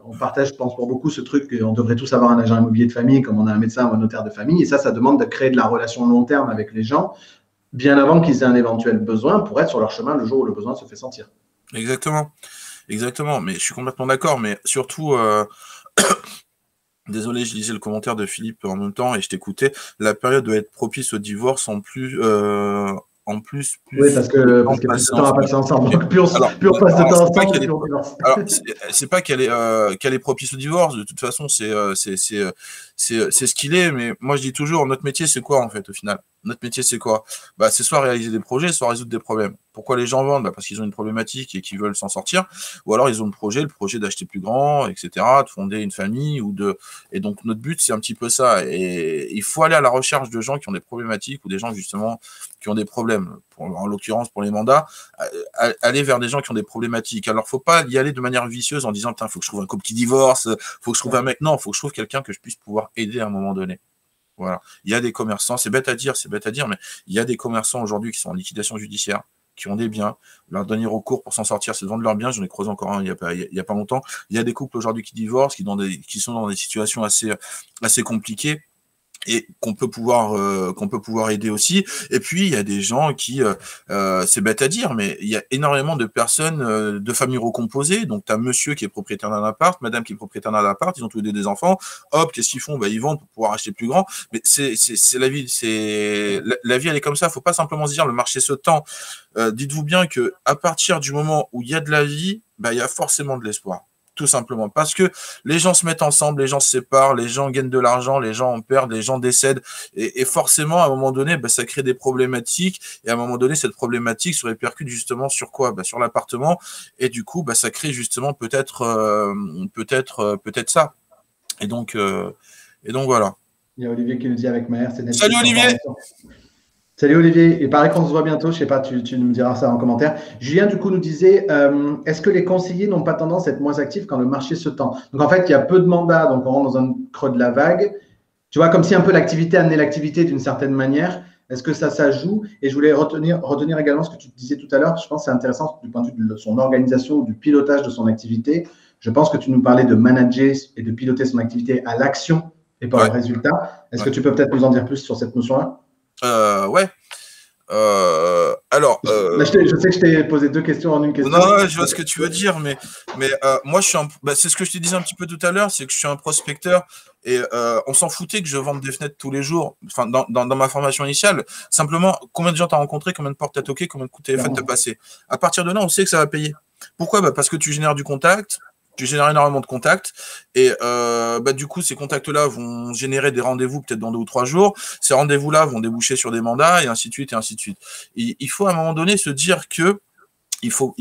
On partage, je pense, pour beaucoup ce truc qu'on devrait tous avoir un agent immobilier de famille, comme on a un médecin ou un notaire de famille. Et ça demande de créer de la relation long terme avec les gens, bien avant qu'ils aient un éventuel besoin, pour être sur leur chemin le jour où le besoin se fait sentir. Exactement. Exactement, mais je suis complètement d'accord, mais surtout, désolé, je lisais le commentaire de Philippe en même temps et je t'écoutais, la période doit être propice au divorce plus oui, parce qu'il y a plus de temps à passer ensemble. Donc, plus on passe de temps ensemble, plus on divorce. Alors, c'est pas qu'elle est propice au divorce. De toute façon, c'est ce qu'il est. Mais moi, je dis toujours, notre métier, c'est quoi, en fait, au final? Notre métier, c'est quoi? Bah, c'est soit réaliser des projets, soit résoudre des problèmes. Pourquoi les gens vendent? Bah, parce qu'ils ont une problématique et qu'ils veulent s'en sortir. Ou alors, ils ont le projet d'acheter plus grand, etc., de fonder une famille et donc, notre but, c'est un petit peu ça. Et il faut aller à la recherche de gens qui ont des problématiques ou des gens, justement, qui ont des problèmes. En l'occurrence, pour les mandats, aller vers des gens qui ont des problématiques. Alors, faut pas y aller de manière vicieuse en disant, putain, faut que je trouve un couple qui divorce, faut que je trouve un mec. Non, faut que je trouve quelqu'un que je puisse pouvoir aider à un moment donné. Voilà. Il y a des commerçants, c'est bête à dire, mais il y a des commerçants aujourd'hui qui sont en liquidation judiciaire, qui ont des biens. Leur dernier recours pour s'en sortir, c'est de vendre leurs biens. J'en ai creusé encore un il y a pas longtemps. Il y a des couples aujourd'hui qui divorcent, qui sont dans des situations assez compliquées, et qu'on peut pouvoir aider aussi. Et puis il y a des gens qui c'est bête à dire, mais il y a énormément de personnes de familles recomposées. Donc tu as monsieur qui est propriétaire d'un appart, madame qui est propriétaire d'un appart, ils ont tous les deux des enfants. Hop, qu'est-ce qu'ils font? Bah, ils vendent pour pouvoir acheter plus grand. Mais c'est la vie, la vie, elle est comme ça. Faut pas simplement se dire le marché se tend. Dites-vous bien que à partir du moment où il y a de la vie, bah, il y a forcément de l'espoir. Tout simplement. Parce que les gens se mettent ensemble, les gens se séparent, les gens gagnent de l'argent, les gens en perdent, les gens décèdent. Et forcément, à un moment donné, bah, ça crée des problématiques. Et à un moment donné, cette problématique se répercute justement sur quoi? Bah, sur l'appartement. Et du coup, bah, ça crée justement peut-être ça. Et donc voilà. Il y a Olivier qui nous dit avec Maher, c'est Netflix. Salut Olivier! Salut Olivier, il paraît qu'on se voit bientôt, je sais pas, tu nous diras ça en commentaire. Julien du coup nous disait, est-ce que les conseillers n'ont pas tendance à être moins actifs quand le marché se tend? Donc en fait, il y a peu de mandats, donc on rentre dans un creux de la vague. Tu vois, comme si un peu l'activité amenait l'activité d'une certaine manière. Est-ce que ça joue? Et je voulais retenir également ce que tu disais tout à l'heure. Je pense que c'est intéressant du point de vue de son organisation, du pilotage de son activité. Je pense que tu nous parlais de manager et de piloter son activité à l'action et pas au résultat. Est-ce que tu peux peut-être nous en dire plus sur cette notion-là? Ouais. Alors, je sais que je t'ai posé 2 questions en une question. Non, je vois ce que tu veux dire, mais moi, c'est ce que je te disais un petit peu tout à l'heure, c'est que je suis un prospecteur et on s'en foutait que je vende des fenêtres tous les jours. Enfin, dans ma formation initiale, simplement, combien de gens t'as rencontré, combien de portes t'as toqué, combien de coups de téléphone t'as passé. À partir de là, on sait que ça va payer. Pourquoi? Bah, parce que tu génères du contact. Tu génères énormément de contacts et du coup, ces contacts-là vont générer des rendez-vous peut-être dans 2 ou 3 jours. Ces rendez-vous-là vont déboucher sur des mandats et ainsi de suite et ainsi de suite. Et il faut à un moment donné se dire que il faut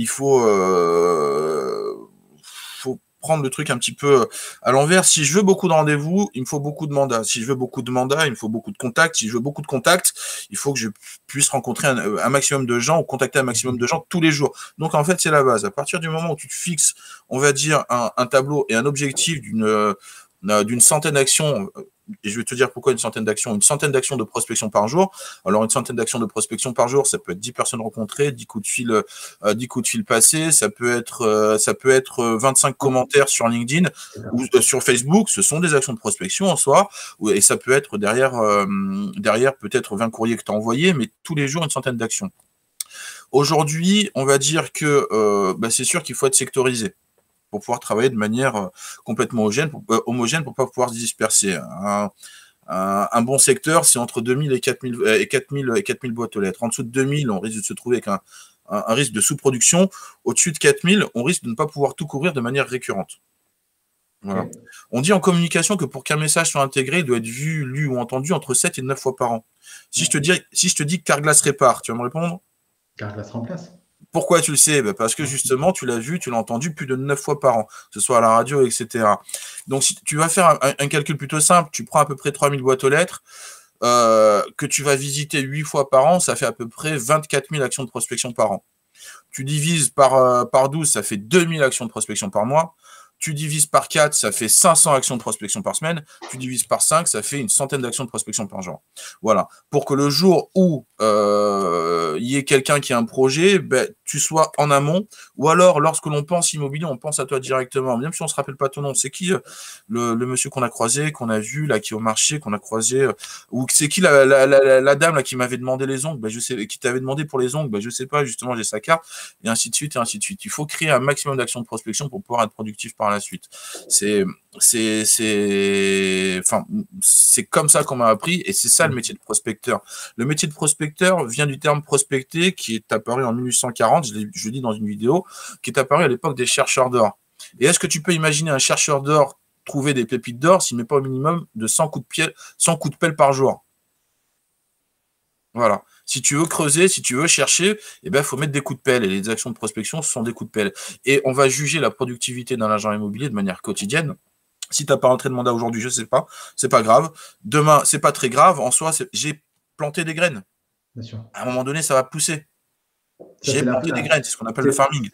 prendre le truc un petit peu à l'envers. Si je veux beaucoup de rendez-vous, il me faut beaucoup de mandats. Si je veux beaucoup de mandats, il me faut beaucoup de contacts. Si je veux beaucoup de contacts, il faut que je puisse rencontrer un maximum de gens ou contacter un maximum de gens tous les jours. Donc, en fait, c'est la base. À partir du moment où tu te fixes, on va dire, un tableau et un objectif d'une centaine d'actions, et je vais te dire pourquoi une centaine d'actions de prospection par jour. Alors, une centaine d'actions de prospection par jour, ça peut être 10 personnes rencontrées, 10 coups de fil passés, ça peut être 25 commentaires sur LinkedIn ou sur Facebook, ce sont des actions de prospection en soi, et ça peut être derrière peut-être 20 courriers que tu as envoyés, mais tous les jours, une centaine d'actions. Aujourd'hui, on va dire que c'est sûr qu'il faut être sectorisé pour pouvoir travailler de manière complètement homogène pour pas pouvoir se disperser. Un bon secteur, c'est entre 2000 et 4000 et 4000 boîtes aux lettres. En dessous de 2000, on risque de se trouver avec un risque de sous-production. Au-dessus de 4000, on risque de ne pas pouvoir tout couvrir de manière récurrente. Voilà. Okay. On dit en communication que pour qu'un message soit intégré, il doit être vu, lu ou entendu entre 7 et 9 fois par an. Si je te dis que Carglass répare, tu vas me répondre? Carglass remplace. Pourquoi tu le sais? Parce que justement, tu l'as vu, tu l'as entendu plus de 9 fois par an, que ce soit à la radio, etc. Donc, si tu vas faire un calcul plutôt simple, tu prends à peu près 3000 boîtes aux lettres, que tu vas visiter 8 fois par an, ça fait à peu près 24 000 actions de prospection par an. Tu divises par 12, ça fait 2000 actions de prospection par mois. Tu divises par 4, ça fait 500 actions de prospection par semaine. Tu divises par 5, ça fait une centaine d'actions de prospection par jour. Voilà. Pour que le jour où il y ait quelqu'un qui a un projet, tu sois en amont. Ou alors, lorsque l'on pense immobilier, on pense à toi directement. Même si on ne se rappelle pas ton nom. C'est qui le monsieur qu'on a croisé, qu'on a vu, là, qui est au marché, qu'on a croisé ou c'est qui la dame là, qui m'avait demandé les ongles, je sais, qui t'avait demandé pour les ongles, je sais pas, justement, j'ai sa carte, et ainsi de suite, et ainsi de suite. Il faut créer un maximum d'actions de prospection pour pouvoir être productif par la suite. C'est comme ça qu'on m'a appris, et c'est ça le métier de prospecteur. Le métier de prospecteur vient du terme prospecter, qui est apparu en 1840, je le dis dans une vidéo, qui est apparu à l'époque des chercheurs d'or. Et est-ce que tu peux imaginer un chercheur d'or trouver des pépites d'or s'il ne met pas au minimum de 100 coups de pelle par jour? Voilà. Si tu veux creuser, si tu veux chercher, il faut mettre des coups de pelle. Et les actions de prospection, ce sont des coups de pelle. Et on va juger la productivité d'un agent immobilier de manière quotidienne. Si tu n'as pas rentré de mandat aujourd'hui, je ne sais pas, c'est pas grave. Demain, c'est pas très grave. En soi, j'ai planté des graines. Bien sûr. À un moment donné, ça va pousser. J'ai planté des graines, c'est ce qu'on appelle le farming.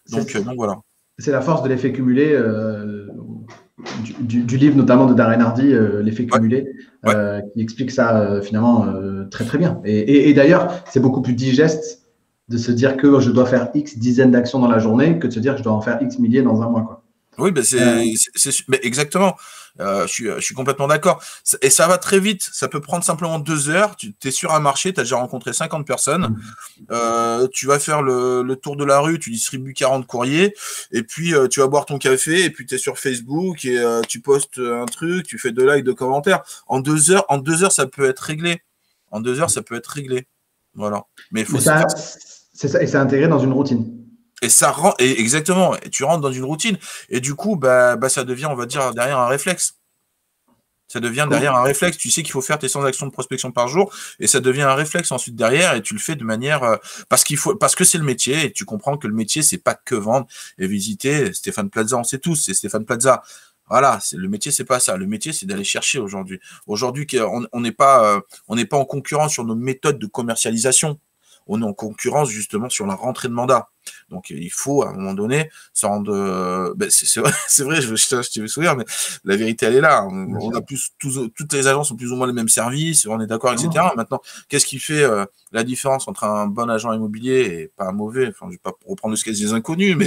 Donc voilà. C'est la force de l'effet cumulé du livre, notamment de Darren Hardy, l'effet cumulé, qui explique ça finalement très très bien. Et d'ailleurs, c'est beaucoup plus digeste de se dire que je dois faire X dizaines d'actions dans la journée que de se dire que je dois en faire X milliers dans un mois, quoi. Oui, exactement. Je suis complètement d'accord. Et ça va très vite. Ça peut prendre simplement 2 heures. Tu es sur un marché, tu as déjà rencontré 50 personnes. Tu vas faire le tour de la rue, tu distribues 40 courriers. Et puis, tu vas boire ton café. Et puis, tu es sur Facebook et tu postes un truc, tu fais 2 likes, 2 commentaires. En 2 heures, ça peut être réglé. En 2 heures, ça peut être réglé. Voilà. Mais il faut c'est ça, et c'est intégré dans une routine. Et ça rend, et exactement, et tu rentres dans une routine, et du coup, ça devient, on va dire, derrière un réflexe. Ça devient derrière un réflexe. Tu sais qu'il faut faire tes 100 actions de prospection par jour, et ça devient un réflexe ensuite derrière, et tu le fais de manière parce que c'est le métier, et tu comprends que le métier, c'est pas que vendre et visiter. Stéphane Plaza, on sait tous, c'est Stéphane Plaza. Voilà, le métier, c'est pas ça. Le métier, c'est d'aller chercher aujourd'hui. Aujourd'hui, on n'est pas en concurrence sur nos méthodes de commercialisation. On est en concurrence justement sur la rentrée de mandat. Donc il faut à un moment donné se rendre. C'est vrai, je te veux sourire, mais la vérité elle est là. On a toutes les agences ont plus ou moins les mêmes services, on est d'accord, etc. Maintenant, qu'est-ce qui fait la différence entre un bon agent immobilier et pas un mauvais? Enfin, je ne vais pas reprendre le sketch des inconnus,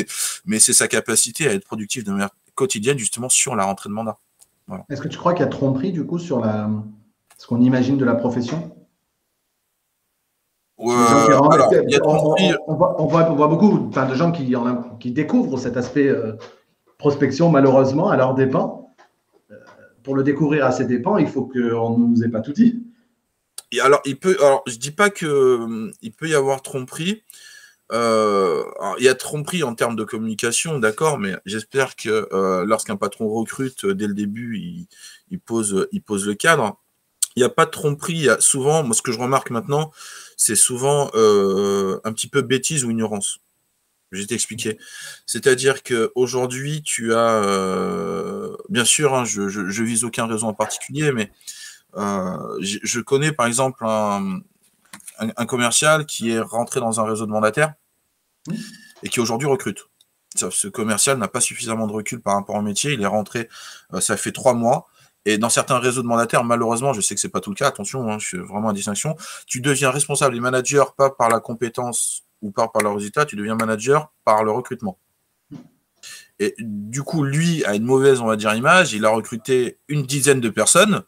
mais c'est sa capacité à être productif de manière quotidienne justement sur la rentrée de mandat. Voilà. Est-ce que tu crois qu'il y a tromperie du coup sur ce qu'on imagine de la profession? On voit beaucoup de gens qui découvrent cet aspect prospection malheureusement à leurs dépens. Pour le découvrir à ses dépens, il faut qu'on ne nous ait pas tout dit. Et alors, je dis pas que il peut y avoir tromperie. Il y a tromperie en termes de communication, d'accord, mais j'espère que lorsqu'un patron recrute dès le début, il pose le cadre. Il n'y a pas de tromperie. Il y a souvent, moi, ce que je remarque maintenant, c'est souvent un petit peu bêtise ou ignorance. Je vais t'expliquer. C'est-à-dire qu'aujourd'hui, tu as, bien sûr, je vise aucun réseau en particulier, mais je connais par exemple un commercial qui est rentré dans un réseau de mandataires et qui aujourd'hui recrute. Ce commercial n'a pas suffisamment de recul par rapport au métier. Il est rentré, ça fait 3 mois. Et dans certains réseaux de mandataires, malheureusement, je sais que ce n'est pas tout le cas, attention, je fais vraiment à distinction, tu deviens responsable et manager pas par la compétence ou pas par le résultat, tu deviens manager par le recrutement. Et du coup, lui a une mauvaise, on va dire, image, il a recruté une dizaine de personnes,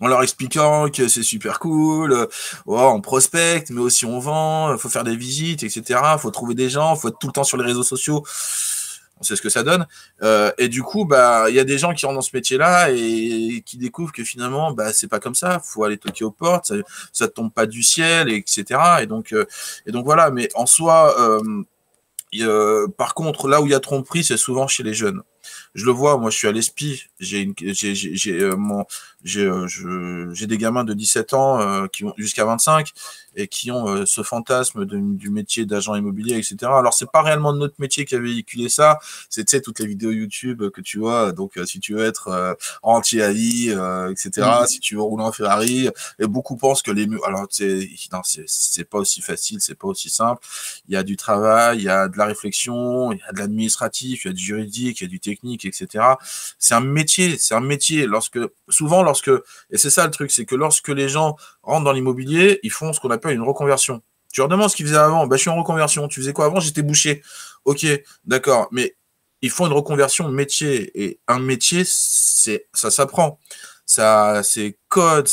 en leur expliquant que c'est super cool, on prospecte, mais aussi on vend, il faut faire des visites, etc. Il faut trouver des gens, il faut être tout le temps sur les réseaux sociaux. On sait ce que ça donne. Et du coup, bah, il y a des gens qui rentrent dans ce métier-là et qui découvrent que finalement, bah, c'est pas comme ça. Faut aller toquer aux portes, ça tombe pas du ciel, etc. Et donc voilà. Mais en soi, par contre, là où il y a tromperie, c'est souvent chez les jeunes. Je le vois, moi je suis à l'ESPI, j'ai des gamins de 17 ans qui ont jusqu'à 25 et qui ont ce fantasme du métier d'agent immobilier, etc. Alors c'est pas réellement notre métier qui a véhiculé ça, c'est, tu sais, toutes les vidéos YouTube que tu vois, donc si tu veux être rentier à vie, etc., si tu veux rouler en Ferrari, et beaucoup pensent que alors c'est pas aussi facile, c'est pas aussi simple, il y a du travail, il y a de la réflexion, il y a de l'administratif, il y a du juridique, il y a du technique, etc. C'est un métier, c'est un métier. Et c'est ça le truc, c'est que lorsque les gens rentrent dans l'immobilier, ils font ce qu'on appelle une reconversion. Tu leur demandes ce qu'ils faisaient avant. Je suis en reconversion. Tu faisais quoi avant? J'étais boucher. Ok, d'accord. Mais ils font une reconversion métier. Et un métier, ça s'apprend. Ça, c'est code.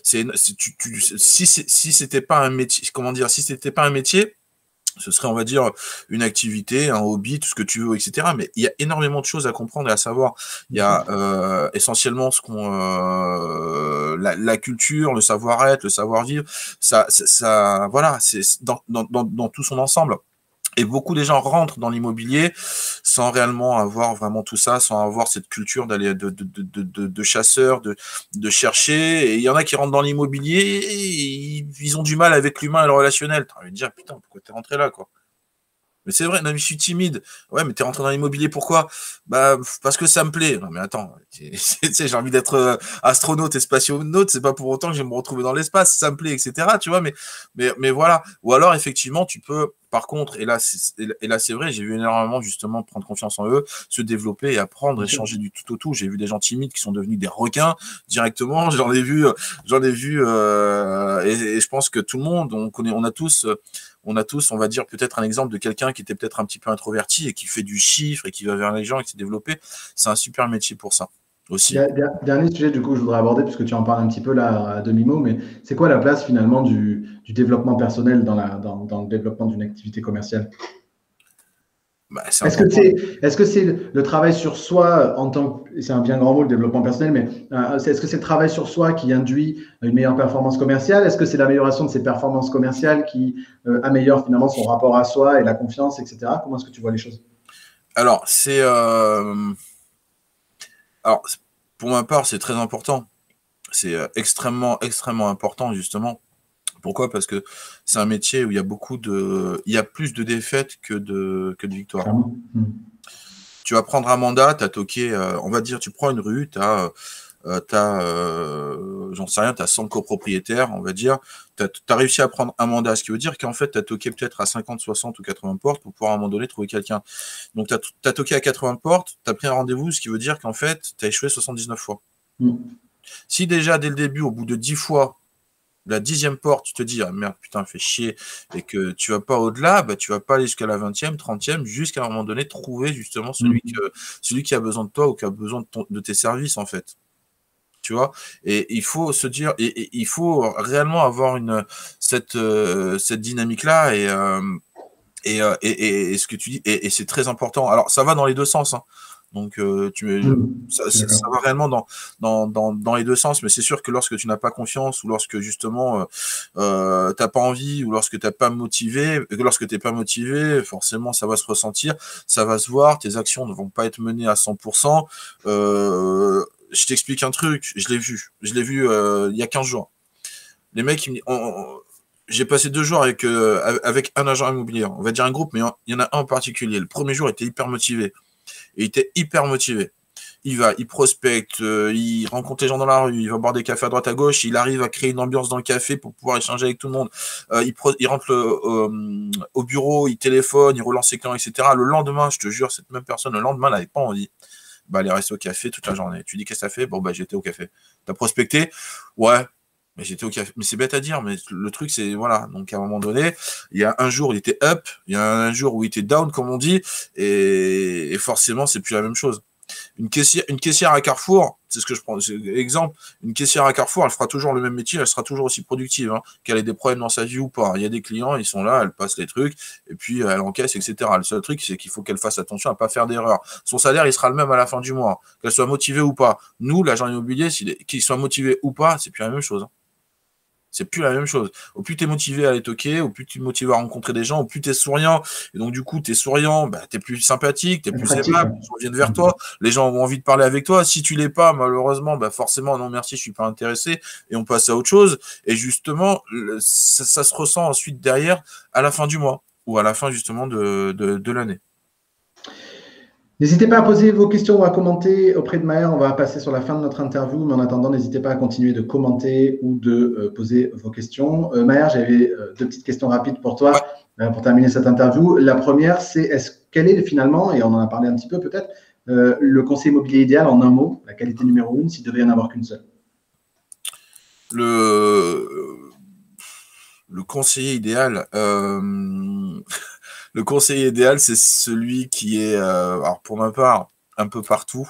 Si c'était pas un métier, comment dire, si c'était pas un métier, ce serait, on va dire, une activité, un hobby, tout ce que tu veux, etc. Mais il y a énormément de choses à comprendre et à savoir. Il y a essentiellement la culture, le savoir-être, le savoir-vivre. Voilà, c'est dans tout son ensemble. Et beaucoup des gens rentrent dans l'immobilier sans réellement avoir vraiment tout ça, sans avoir cette culture d'aller de chasseur, de chercher. Et il y en a qui rentrent dans l'immobilier et ils ont du mal avec l'humain et le relationnel. Tu as envie de dire, putain, pourquoi t'es rentré là, quoi? Mais c'est vrai, non, mais je suis timide. Ouais, mais t'es rentré dans l'immobilier, pourquoi? Bah, parce que ça me plaît. Non, mais attends, j'ai envie d'être astronaute et spationaute, c'est pas pour autant que je vais me retrouver dans l'espace, ça me plaît, etc. Tu vois, mais voilà. Ou alors, effectivement, tu peux, par contre, et là, c'est vrai, j'ai vu énormément, justement, prendre confiance en eux, se développer et apprendre et changer du tout au tout. J'ai vu des gens timides qui sont devenus des requins directement. J'en ai vu, et je pense que tout le monde, on a tous, on va dire, peut-être un exemple de quelqu'un qui était peut-être un petit peu introverti et qui fait du chiffre et qui va vers les gens et qui s'est développé. C'est un super métier pour ça aussi. Dernier sujet, du coup, je voudrais aborder, puisque tu en parles un petit peu là à demi-mot, mais c'est quoi la place finalement du développement personnel dans le développement d'une activité commerciale? Bah, c'est Est-ce que important. c'est le travail sur soi en tant que, c'est un bien grand mot, le développement personnel, mais est-ce que c'est le travail sur soi qui induit une meilleure performance commerciale? Est-ce que c'est l'amélioration de ses performances commerciales qui améliore finalement son rapport à soi et la confiance, etc.? Comment est-ce que tu vois les choses? Alors, alors, pour ma part, c'est très important. C'est extrêmement, extrêmement important, justement. Pourquoi? Parce que c'est un métier où il y a plus de défaites que de victoires. Clairement. Tu vas prendre un mandat, tu as toqué, on va dire, tu prends une rue, j'en sais rien, tu as 100 copropriétaires, on va dire, tu as réussi à prendre un mandat, ce qui veut dire qu'en fait, tu as toqué peut-être à 50, 60 ou 80 portes pour pouvoir à un moment donné trouver quelqu'un. Donc, tu as toqué à 80 portes, tu as pris un rendez-vous, ce qui veut dire qu'en fait, tu as échoué 79 fois. Si déjà, dès le début, au bout de 10 fois, la 10e porte, tu te dis, ah merde, putain, fais chier, et que tu vas pas au-delà, bah, tu vas pas aller jusqu'à la 20e, 30e, jusqu'à un moment donné, trouver justement celui qui a besoin de toi ou qui a besoin de tes services, en fait. Tu vois, et il faut se dire, et il faut réellement avoir cette dynamique-là, et ce que tu dis, et c'est très important. Alors, ça va dans les deux sens, hein. Donc, ça va réellement dans les deux sens, mais c'est sûr que lorsque tu n'as pas confiance, ou lorsque justement t'as pas envie, ou lorsque t'es pas motivé, forcément ça va se ressentir, ça va se voir, tes actions ne vont pas être menées à 100%. Je t'explique un truc, je l'ai vu il y a 15 jours. Les mecs, j'ai passé 2 jours avec un agent immobilier, on va dire un groupe, mais il y en a un en particulier. Le premier jour, il était hyper motivé. Et il était hyper motivé. Il prospecte, il rencontre les gens dans la rue, il va boire des cafés à droite à gauche, il arrive à créer une ambiance dans le café pour pouvoir échanger avec tout le monde. Il rentre au bureau, il téléphone, il relance ses clients, etc. Le lendemain, je te jure, cette même personne, le lendemain, elle n'avait pas envie. Bah, elle est restée au café toute la journée. Tu dis, qu'est-ce que ça fait? Bon, bah, j'étais au café. T'as prospecté? Ouais. Mais j'étais au café. Mais c'est bête à dire, mais le truc, c'est, voilà. Donc, à un moment donné, il y a un jour où il était up, il y a un jour où il était down, comme on dit, et forcément, c'est plus la même chose. Une caissière à Carrefour, c'est ce que je prends, exemple, une caissière à Carrefour, elle fera toujours le même métier, elle sera toujours aussi productive, hein, qu'elle ait des problèmes dans sa vie ou pas. Il y a des clients, ils sont là, elle passe les trucs, et puis elle encaisse, etc. Le seul truc, c'est qu'il faut qu'elle fasse attention à ne pas faire d'erreur. Son salaire, il sera le même à la fin du mois, qu'elle soit motivée ou pas. Nous, l'agent immobilier, qu'il soit motivé ou pas, c'est plus la même chose. C'est plus la même chose. Au plus tu es motivé à aller toquer, au plus tu es motivé à rencontrer des gens, au plus tu es souriant. Et donc, du coup, tu es souriant, bah, tu es plus sympathique, tu es plus aimable, les gens viennent vers toi, les gens ont envie de parler avec toi. Si tu l'es pas, malheureusement, bah, forcément, non, merci, je suis pas intéressé. Et on passe à autre chose. Et justement, ça se ressent ensuite derrière, à la fin du mois, ou à la fin, justement, de l'année. N'hésitez pas à poser vos questions ou à commenter auprès de Maher. On va passer sur la fin de notre interview, mais en attendant, n'hésitez pas à continuer de commenter ou de poser vos questions. Maher, j'avais deux petites questions rapides pour toi pour terminer cette interview. La première, c'est quel est finalement, et on en a parlé un petit peu peut-être, le conseiller immobilier idéal en un mot, la qualité numéro 1, s'il devait y en avoir qu'une seule? Le conseiller idéal, le conseiller idéal, c'est celui qui est, alors pour ma part, un peu partout.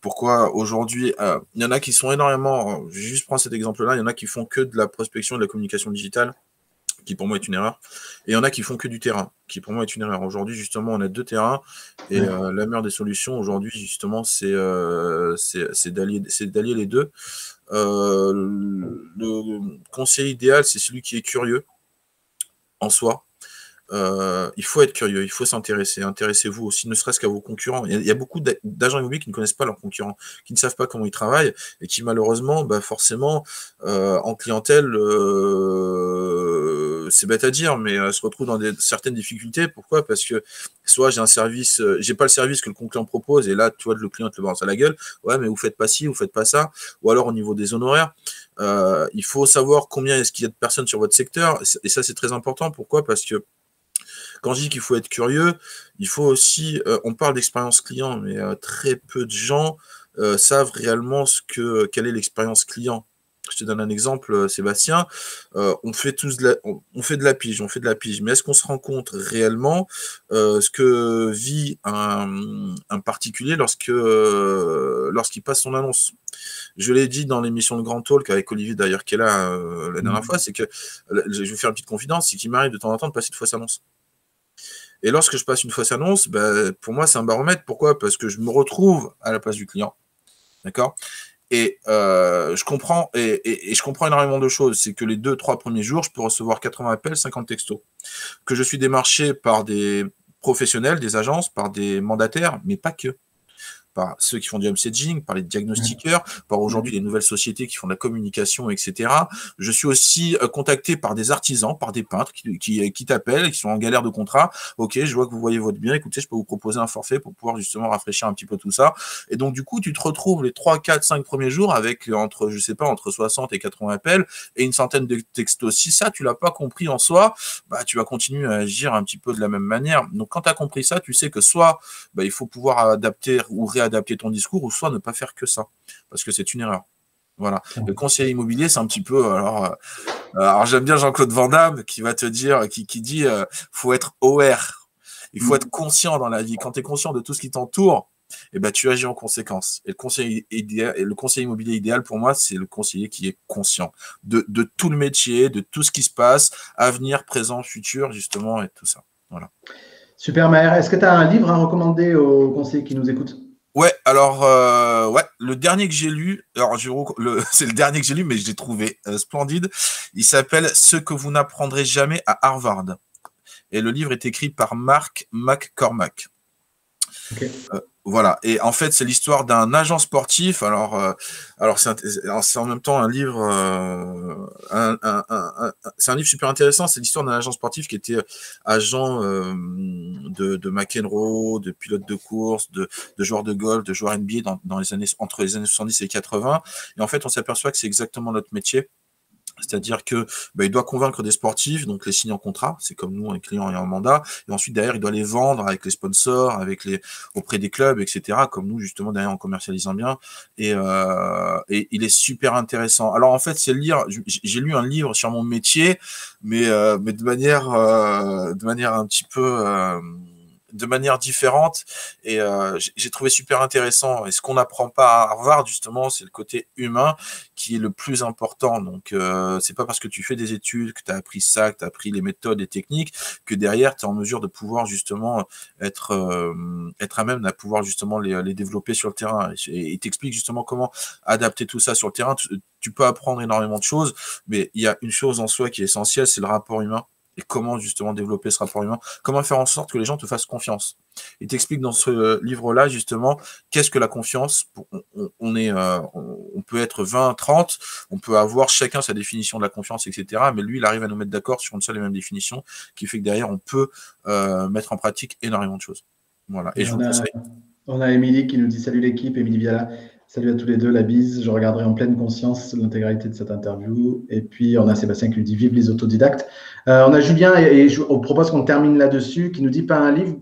Pourquoi aujourd'hui, il y en a qui sont énormément, je vais juste prendre cet exemple-là, il y en a qui font que de la prospection et de la communication digitale, qui pour moi est une erreur, et il y en a qui font que du terrain, qui pour moi est une erreur. Aujourd'hui, justement, on a deux terrains, et la meilleure des solutions aujourd'hui, justement, c'est d'allier les deux. Le conseiller idéal, c'est celui qui est curieux en soi. Il faut être curieux, il faut s'intéresser. Intéressez-vous aussi, ne serait-ce qu'à vos concurrents. Il y a beaucoup d'agents immobiliers qui ne connaissent pas leurs concurrents, qui ne savent pas comment ils travaillent et qui malheureusement, bah forcément, en clientèle, c'est bête à dire, mais se retrouvent dans certaines difficultés. Pourquoi? Parce que soit j'ai un service, j'ai pas le service que le concurrent propose et là, tu vois, le client te le balance à la gueule. Ouais, mais vous faites pas ci, vous faites pas ça. Ou alors au niveau des honoraires. Il faut savoir combien est-ce qu'il y a de personnes sur votre secteur et ça c'est très important. Pourquoi? Parce que quand je dis qu'il faut être curieux, il faut aussi, on parle d'expérience client, mais très peu de gens savent réellement quelle est l'expérience client. Je te donne un exemple, Sébastien. On fait on fait de la pige, mais est-ce qu'on se rend compte réellement ce que vit un particulier lorsqu'il passe son annonce? Je l'ai dit dans l'émission de Grand Talk avec Olivier d'ailleurs qui est là la dernière fois, c'est que je vais faire une petite confidence, c'est qu'il m'arrive de temps en temps de passer une fausse annonce. Et lorsque je passe une fausse annonce, bah, pour moi, c'est un baromètre. Pourquoi? Parce que je me retrouve à la place du client. D'accord? Et je comprends je comprends énormément de choses. C'est que les 2-3 premiers jours, je peux recevoir 80 appels, 50 textos. Que je suis démarché par des professionnels, des agences, par des mandataires, mais pas que. Par ceux qui font du homestaging, par les diagnostiqueurs, par aujourd'hui les nouvelles sociétés qui font de la communication, etc. Je suis aussi contacté par des artisans, par des peintres qui t'appellent, qui sont en galère de contrat. Ok, je vois que vous voyez votre bien, écoutez, je peux vous proposer un forfait pour pouvoir justement rafraîchir un petit peu tout ça. Et donc, du coup, tu te retrouves les 3, 4, 5 premiers jours avec entre 60 et 80 appels et une centaine de textos. Si ça, tu l'as pas compris en soi, bah, tu vas continuer à agir un petit peu de la même manière. Donc, quand tu as compris ça, tu sais que soit bah, il faut pouvoir adapter ou réadapter ton discours ou soit ne pas faire que ça parce que c'est une erreur. Voilà. Le conseiller immobilier, c'est un petit peu alors j'aime bien Jean-Claude Van Damme qui va te dire qui dit faut être aware. Il faut être conscient dans la vie. Quand tu es conscient de tout ce qui t'entoure, et ben tu agis en conséquence. Et le conseiller immobilier idéal pour moi, c'est le conseiller qui est conscient de tout le métier, de tout ce qui se passe, avenir, présent, futur, justement, et tout ça. Voilà. Super, Maher. Est-ce que tu as un livre à recommander aux conseillers qui nous écoutent? Ouais, alors, le dernier que j'ai lu, alors c'est le dernier que j'ai lu, mais je l'ai trouvé splendide. Il s'appelle Ce que vous n'apprendrez jamais à Harvard. Et le livre est écrit par Mark McCormack. Okay. Voilà. Et en fait, c'est l'histoire d'un agent sportif. Alors c'est en même temps un livre, c'est un livre super intéressant. C'est l'histoire d'un agent sportif qui était agent de McEnroe, de pilote de course, de joueur de golf, de joueur NBA entre les années 70 et 80. Et en fait, on s'aperçoit que c'est exactement notre métier. C'est-à-dire que il doit convaincre des sportifs, donc les signer en contrat, c'est comme nous, un client et un mandat, et ensuite derrière il doit les vendre avec les sponsors, auprès des clubs, etc. Comme nous justement derrière en commercialisant bien, et il est super intéressant. Alors en fait j'ai lu un livre sur mon métier, mais de manière un petit peu de manière différente. Et j'ai trouvé super intéressant. Et ce qu'on n'apprend pas à Harvard, justement, c'est le côté humain qui est le plus important. Donc, c'est pas parce que tu fais des études, que tu as appris ça, que tu as appris les méthodes et techniques, que derrière, tu es en mesure de pouvoir justement être à même de pouvoir justement les développer sur le terrain. Et il t'explique justement comment adapter tout ça sur le terrain. Tu peux apprendre énormément de choses, mais il y a une chose en soi qui est essentielle, c'est le rapport humain. Et comment justement développer ce rapport humain, comment faire en sorte que les gens te fassent confiance. Il t'explique dans ce livre-là justement qu'est-ce que la confiance. On peut être 20, 30, on peut avoir chacun sa définition de la confiance, etc. Mais lui, il arrive à nous mettre d'accord sur une seule et même définition, qui fait que derrière, on peut mettre en pratique énormément de choses. Voilà. Et je vous conseille. On a Émilie qui nous dit salut l'équipe, Émilie Viala. Salut à tous les deux, la bise. Je regarderai en pleine conscience l'intégralité de cette interview. Et puis, on a Sébastien qui nous dit vive les autodidactes. On a Julien, et on propose qu'on termine là-dessus, qui nous dit pas un livre,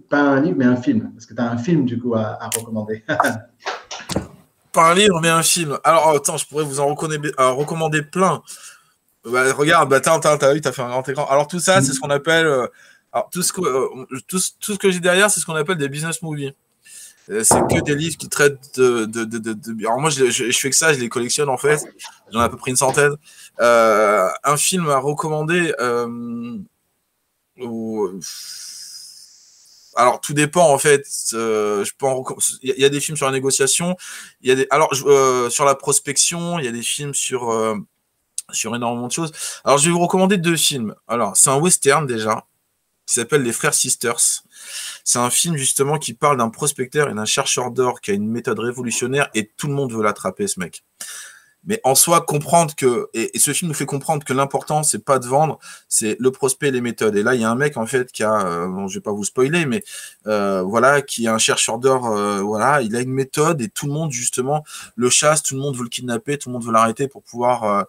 mais un film. Parce que tu as un film, du coup, à recommander. Pas un livre, mais un film. Alors, attends, je pourrais vous en recommander plein. Bah, regarde, t'as vu, t'as fait un grand écran. Alors, tout ça, c'est ce qu'on appelle. Alors, tout ce que j'ai derrière, c'est ce qu'on appelle des business movies. C'est que des livres qui traitent Alors moi, je fais que ça, je les collectionne en fait. J'en ai à peu près une centaine. Un film à recommander. Alors tout dépend en fait. Il y a des films sur la négociation. Il y a des. Alors sur la prospection, il y a des films sur énormément de choses. Alors je vais vous recommander 2 films. Alors c'est un western déjà qui s'appelle Les Frères Sisters. C'est un film justement qui parle d'un prospecteur et d'un chercheur d'or qui a une méthode révolutionnaire et tout le monde veut l'attraper, ce mec. Mais en soi, comprendre que, et ce film nous fait comprendre que l'important, c'est pas de vendre, c'est le prospect et les méthodes. Et là, il y a un mec, en fait, qui a, bon, je vais pas vous spoiler, mais voilà, qui est un chercheur d'or, voilà, il a une méthode et tout le monde, justement, le chasse, tout le monde veut le kidnapper, tout le monde veut l'arrêter pour pouvoir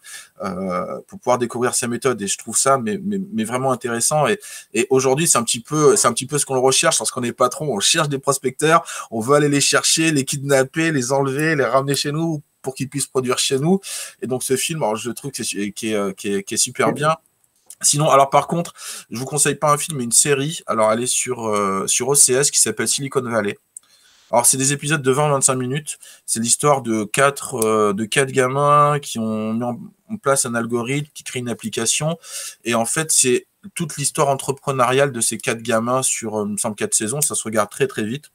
découvrir sa méthode. Et je trouve ça, mais vraiment intéressant. Et aujourd'hui, c'est un petit peu ce qu'on recherche lorsqu'on est patron. On cherche des prospecteurs, on veut aller les chercher, les kidnapper, les enlever, les ramener chez nous, pour qu'ils puissent produire chez nous. Et donc ce film, alors je trouve qui est super bien. Sinon, alors par contre, je vous conseille pas un film, mais une série. Alors elle est sur OCS qui s'appelle Silicon Valley. Alors c'est des épisodes de 20-25 minutes. C'est l'histoire de quatre gamins qui ont mis en place un algorithme qui crée une application. Et en fait, c'est toute l'histoire entrepreneuriale de ces 4 gamins sur, il me semble, 4 saisons. Ça se regarde très très vite.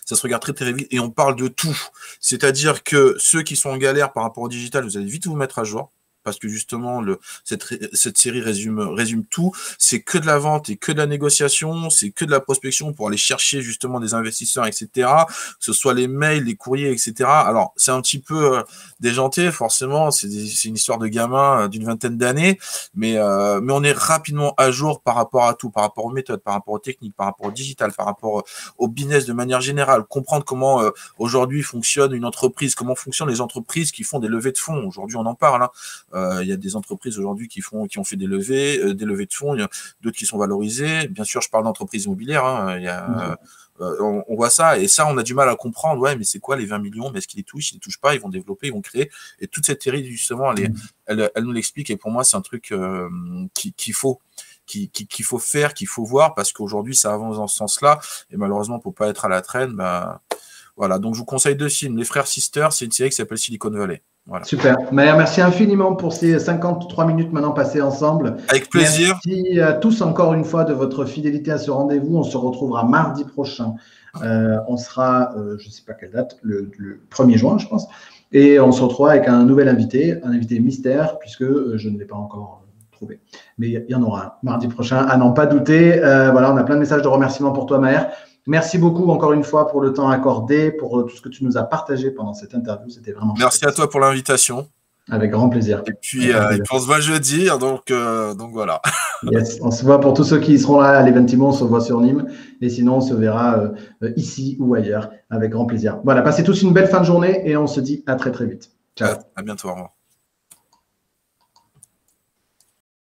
Ça se regarde très très vite et on parle de tout. C'est-à-dire que ceux qui sont en galère par rapport au digital, vous allez vite vous mettre à jour. Parce que justement, cette série résume tout. C'est que de la vente et que de la négociation, c'est que de la prospection pour aller chercher justement des investisseurs, etc. Que ce soit les mails, les courriers, etc. Alors, c'est un petit peu déjanté, forcément. C'est une histoire de gamin d'une vingtaine d'années, mais on est rapidement à jour par rapport à tout, par rapport aux méthodes, par rapport aux techniques, par rapport au digital, par rapport au business de manière générale. Comprendre comment aujourd'hui fonctionne une entreprise, comment fonctionnent les entreprises qui font des levées de fonds. Aujourd'hui, on en parle, hein. Il y a des entreprises aujourd'hui qui ont fait des levées de fonds, il y a d'autres qui sont valorisées. Bien sûr, je parle d'entreprises immobilières. Hein, on voit ça, et ça, on a du mal à comprendre. Ouais, mais c'est quoi les 20 millions? Mais est-ce qu'ils les touchent? Ils les touchent pas? Ils vont développer, ils vont créer. Et toute cette série, justement, elle nous l'explique. Et pour moi, c'est un truc qu'il faut faire, qu'il faut voir, parce qu'aujourd'hui, ça avance dans ce sens-là. Et malheureusement, pour pas être à la traîne, voilà. Donc, je vous conseille 2 films. Les Frères Sisters, c'est une série qui s'appelle Silicon Valley. Voilà. Super. Maher, merci infiniment pour ces 53 minutes maintenant passées ensemble. Avec plaisir. Merci à tous encore une fois de votre fidélité à ce rendez-vous. On se retrouvera mardi prochain. On sera, je ne sais pas quelle date, le 1er juin, je pense. Et on se retrouvera avec un nouvel invité, un invité mystère, puisque je ne l'ai pas encore trouvé. Mais il y en aura un mardi prochain, à n'en pas douter. Voilà, on a plein de messages de remerciements pour toi, Maher. Merci beaucoup encore une fois pour le temps accordé, pour tout ce que tu nous as partagé pendant cette interview. C'était vraiment Merci à toi pour l'invitation. Avec grand plaisir. Et puis, on se voit jeudi, donc voilà. Yes, on se voit pour tous ceux qui seront là à l'Eventimo, on se voit sur Nîmes. Et sinon, on se verra ici ou ailleurs avec grand plaisir. Voilà, passez tous une belle fin de journée et on se dit à très très vite. Ciao. À bientôt, au revoir.